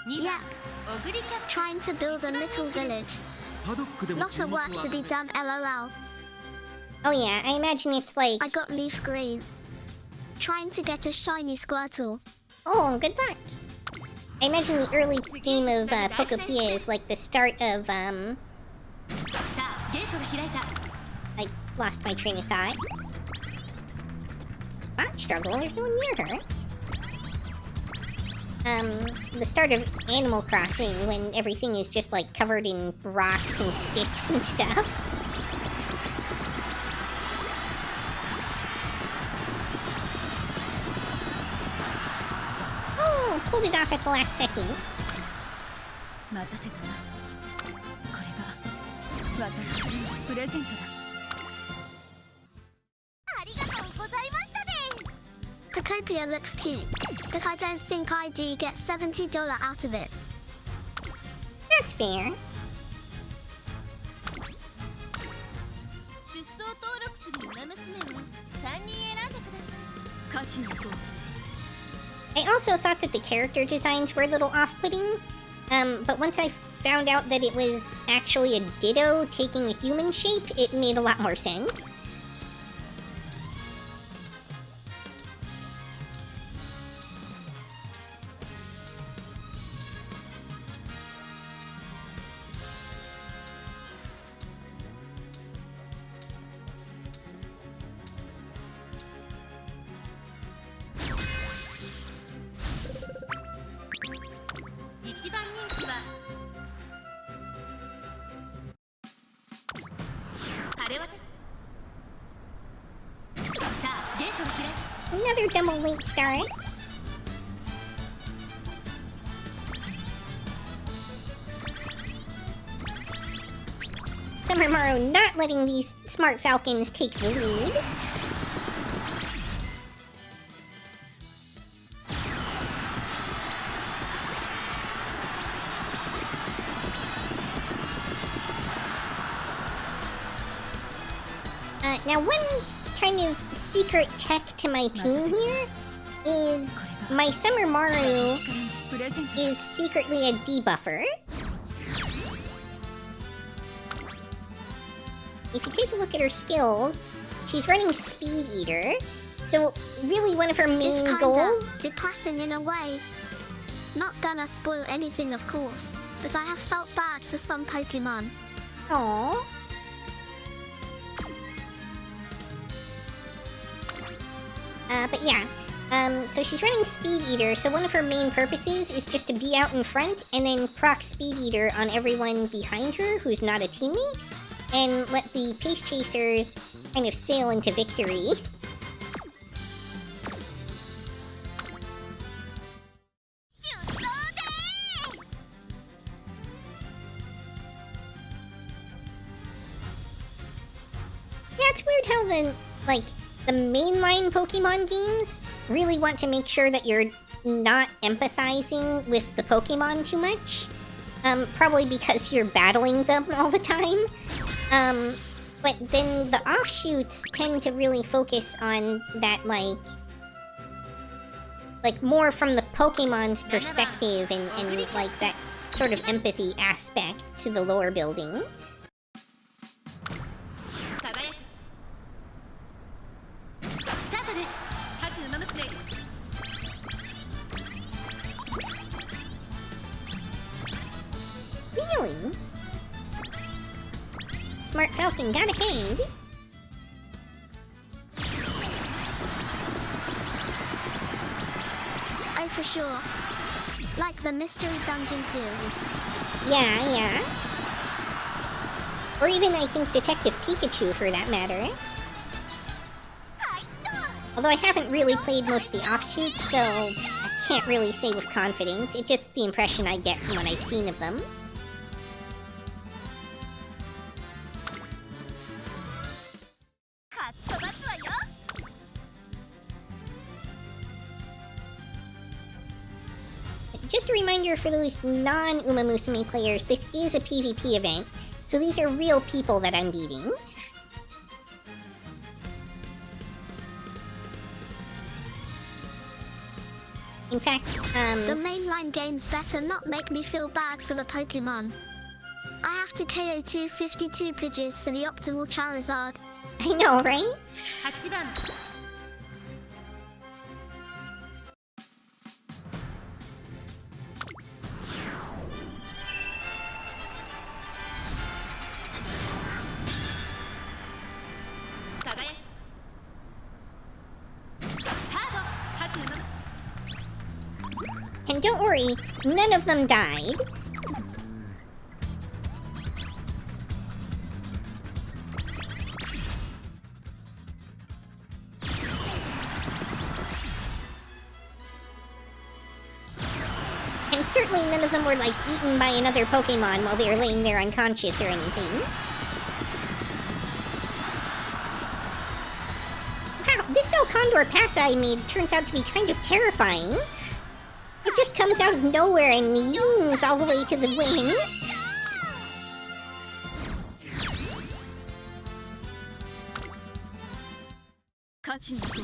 Yeah. Trying to build a little village. Lot of work to be done, lol. Oh yeah, I imagine it's like... I got leaf green. Trying to get a shiny Squirtle. Oh, good luck. I imagine the early game of Pokopia is like the start of, I lost my train of thought. Spot struggle, there's no one near her. The start of Animal Crossing, when everything is just like covered in rocks and sticks and stuff. Oh, pulled it off at the last second. 待たせたな。これが私からのプレゼントだ。ありがとうございましたです。Utopia looks cute, but I don't think I'd get $70 out of it. That's fair. 出走登録するウマ娘を3人選んでください。価値のと I also thought that the character designs were a little off-putting, but once I found out that it was actually a ditto taking a human shape, it made a lot more sense. Another double late start. Summermaro not letting these smart falcons take the lead. Now one kind of secret tech to my team here is my Summermaru is secretly a debuffer. If you take a look at her skills, she's running Speed Eater, so really one of her main It's goals... depressing in a way. Not gonna spoil anything, of course, but I have felt bad for some Pokemon. Aww. But yeah, so she's running Speed Eater, so one of her main purposes is just to be out in front and then proc Speed Eater on everyone behind her who's not a teammate, and let the Pace Chasers kind of sail into victory. Yeah, it's weird how the mainline Pokemon games really want to make sure that you're not empathizing with the Pokemon too much. Probably because you're battling them all the time. But then the offshoots tend to really focus on that, like more from the Pokemon's perspective and like that sort of empathy aspect to the lore building. Really? Smart Falcon got ahead. Oh, for sure. Like the Mystery Dungeon series. Yeah. Or even, I think, Detective Pikachu, for that matter. Although I haven't really played most of the offshoots, so I can't really say with confidence. It's just the impression I get from what I've seen of them. Just a reminder for those non-Umamusume players, this is a PvP event, so these are real people that I'm beating. In fact, The mainline games better not make me feel bad for the Pokemon. I have to KO 252 Pidgeys for the optimal Charizard. I know, right? 8番 And don't worry, none of them died. And certainly none of them were, like, eaten by another Pokemon while they were laying there unconscious or anything. Wow, this condor pass I made turns out to be kind of terrifying. It just comes out of nowhere and zooms all the way to the wing. 勝ちに行こう。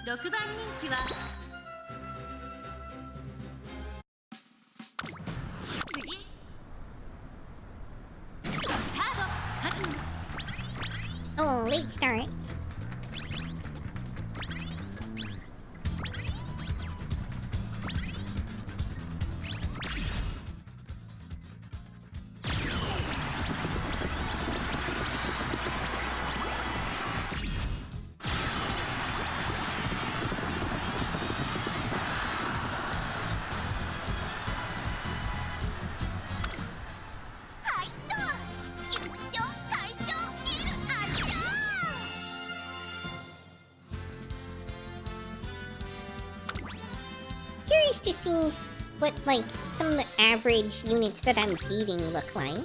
6番人気は次スタート勝つの Oh, late start. Curious to see what, like, some of the average units that I'm beating look like.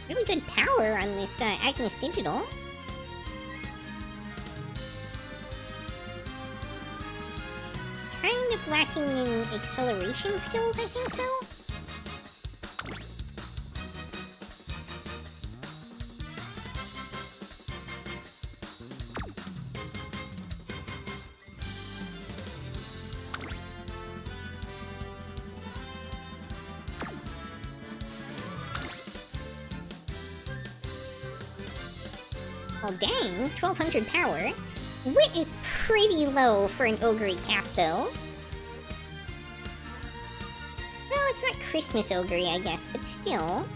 Really good power on this Agnes Digital. Kind of lacking in acceleration skills, I think, though. Well, dang, 1200 power. Wit is pretty low for an ogre cap, though. Well, it's not Christmas ogre, I guess, but still.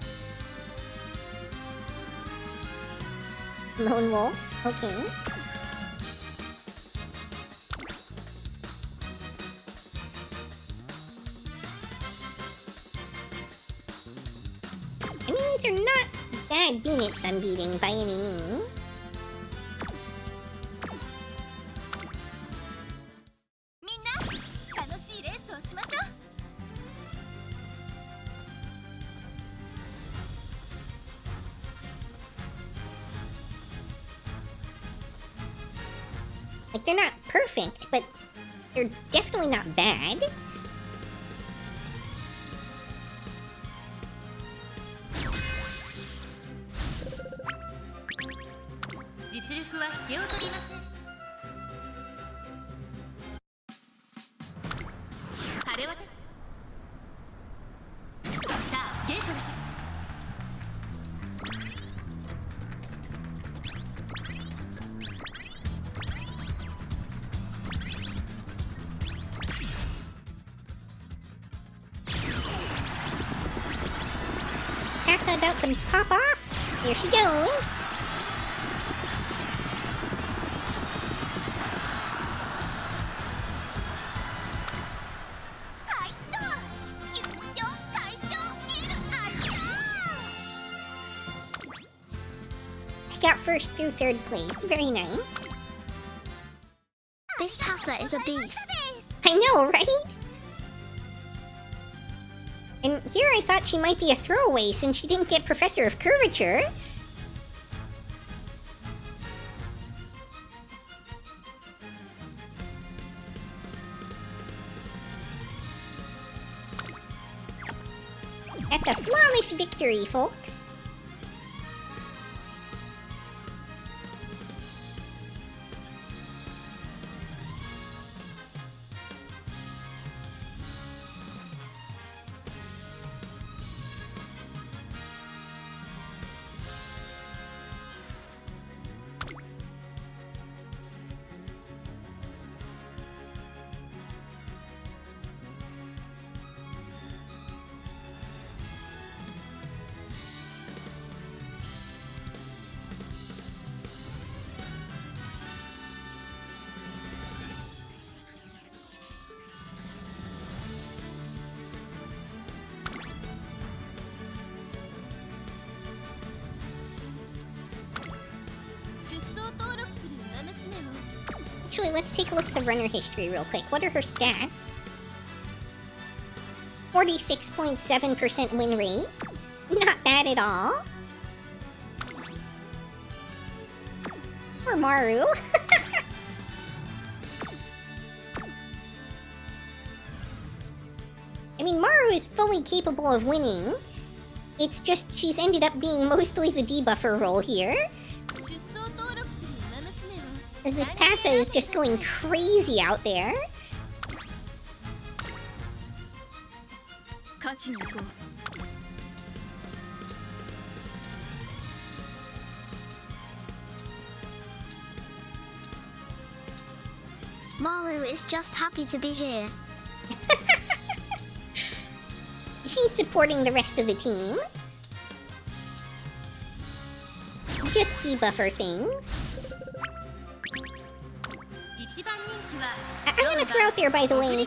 Lone wolf, okay. I mean, these are not bad units I'm beating by any means. みんな楽しいレースをしましょう。 Like, they're not perfect, but they're definitely not bad. Pass about to pop off. Here she goes. I got first through third place. Very nice. This passer is a beast. I know, right? And here I thought she might be a throwaway since she didn't get Professor of Curvature. That's a flawless victory, folks. Actually, let's take a look at the runner history real quick. What are her stats? 46.7% win rate. Not bad at all. Poor Maru. I mean, Maru is fully capable of winning. It's just she's ended up being mostly the debuffer role here. As this Passa is just going crazy out there. Maru is just happy to be here. She's supporting the rest of the team. Just debuffer things. I'm gonna throw out there, by the way,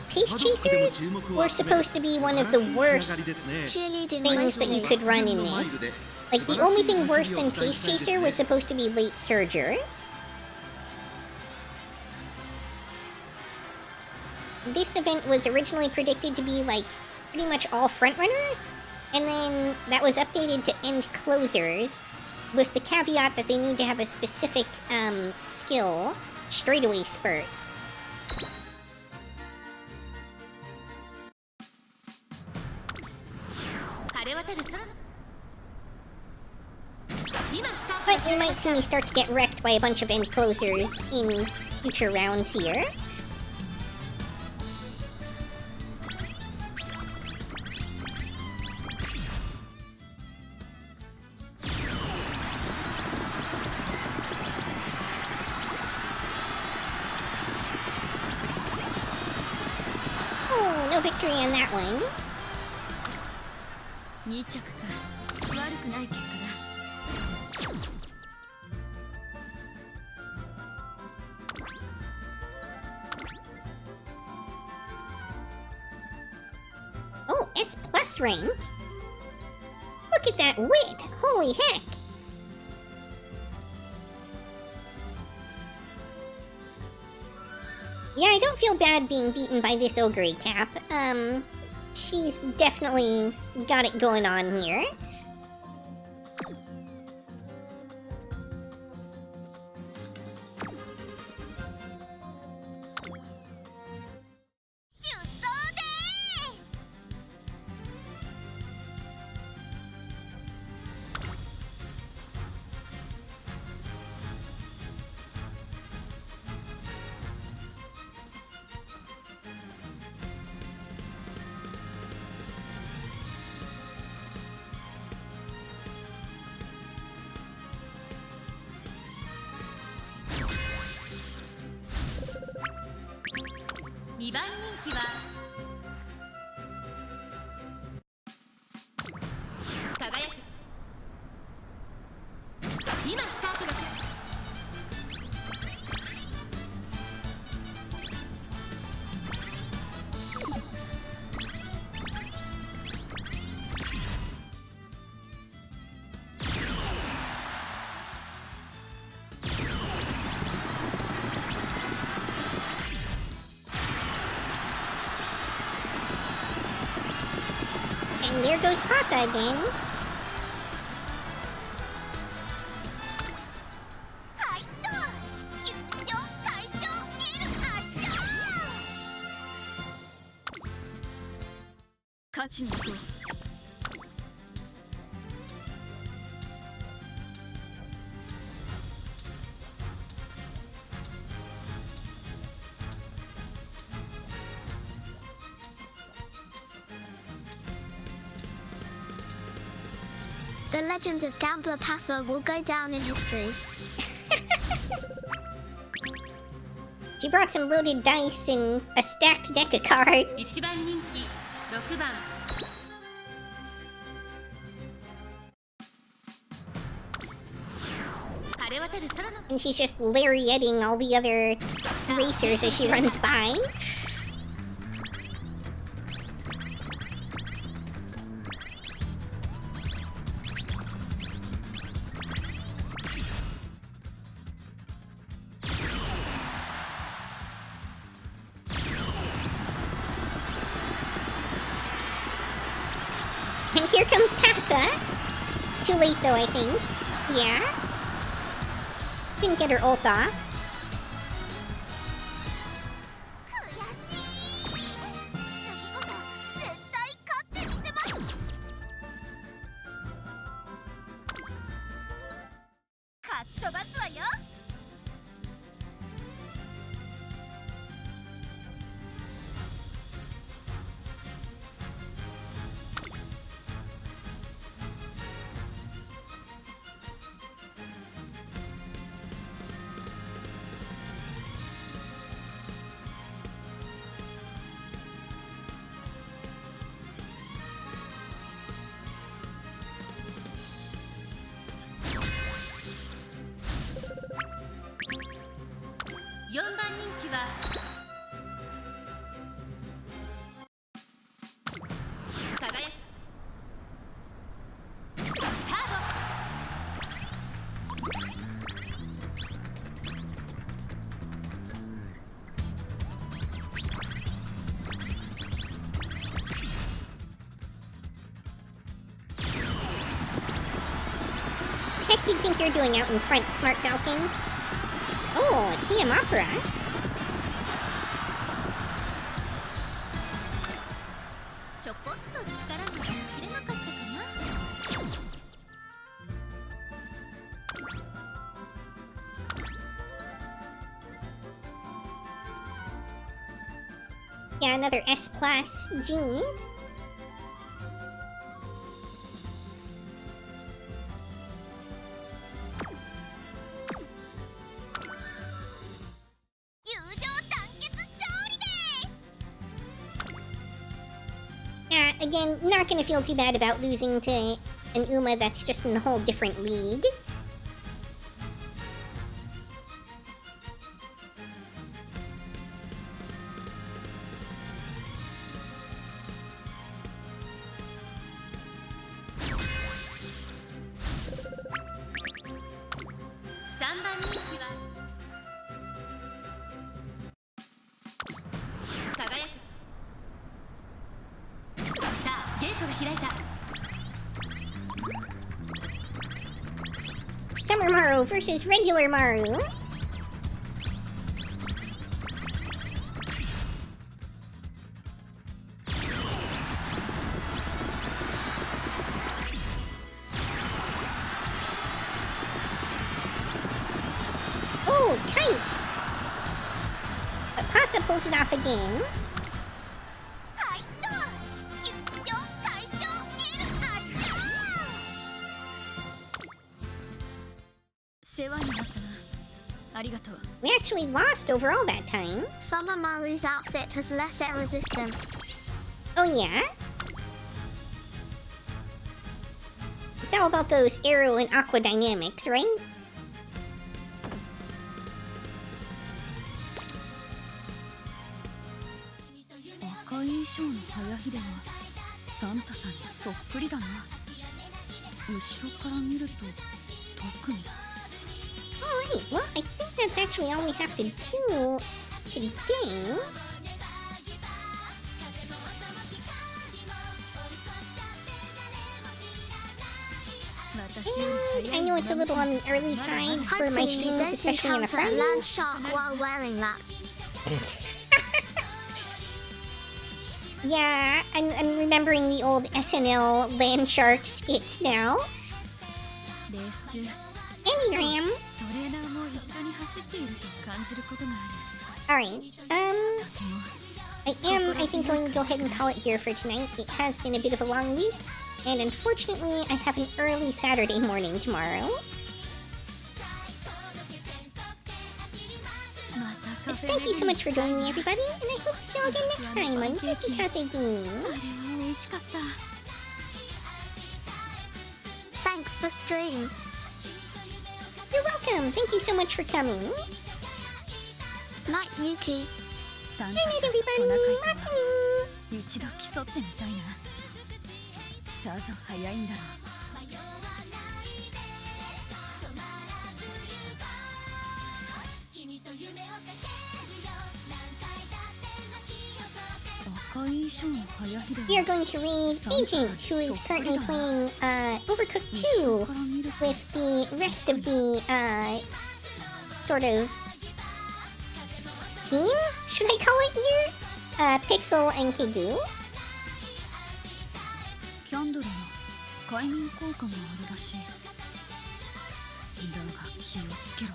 Pace Chasers were supposed to be one of the worst things that you could run in this. Like, the only thing worse than Pace Chaser was supposed to be Late Surger. This event was originally predicted to be, like, pretty much all frontrunners, and then that was updated to end closers, with the caveat that they need to have a specific, skill, straightaway spurt. But you might see me start to get wrecked by a bunch of end closers in future rounds here. Oh, no victory on that one. Oh, S plus rank? Look at that wit! Holy heck! Yeah, I don't feel bad being beaten by this Ogre Cap. She's definitely got it going on here. And there goes Passa again. The legend of Gambler Passa will go down in history. She brought some loaded dice and a stacked deck of cards. And she's just lariating all the other racers as she runs by. here comes Passa. Too late though, I think. Yeah. Didn't get her ult off. 悔しい。次こそ絶対勝ってみせます。かっ飛ばすわよ。4番人気は輝くスタート。What the heck do you think you're doing out in front, Smart Falcon? Oh, TM Opera. ちょこっと力が出し切れなかったかな。Yeah, another S plus. Jeez. Yeah, again, not gonna feel too bad about losing to an Uma that's just in a whole different league. Summer Maru versus regular Maru. Oh, tight! But Passa pulls it off again. はいと優勝大賞 L 圧勝。世話になったな。ありがとう。 We actually lost overall that time. Summer Maru's outfit has less air resistance. Oh yeah? It's all about those aero and aqua dynamics, right? 赤い衣装の早秀はサンタさんにそっくりだな。後ろから見ると特に。 Alright, well, I think that's actually all we have to do today. And I know it's a little on the early side for my Hopefully you streams, don't especially on a encounter a Friday. land shark while wearing that. Yeah, I'm remembering the old SNL land shark skits now. レース中 Anagram. トレーナーも一緒に走っていると感じることがある。 Alright, とても I am, I think, going to go ahead and call it here for tonight. It has been a bit of a long week, and unfortunately, I have an early Saturday morning tomorrow. またカ But フェ thank you so 巡り much for joining me, everybody, and I hope to see you all again next time on Yukikaze あ Gaming. れは美味しかった。 Thanks for stream. You're welcome. Thank you so much for coming. Night Yuki. サン Good タ night, さんと everybody. トナカイ Matane. とは一度競ってみたいな。さぞ早いんだろう。赤 We are going to read Agent, who is currently playing Overcooked 2 with the rest of the sort of team, should I call it here? Pixel and Kigu. キャンドルの快眠効果があるらしい。だが気をつけろ。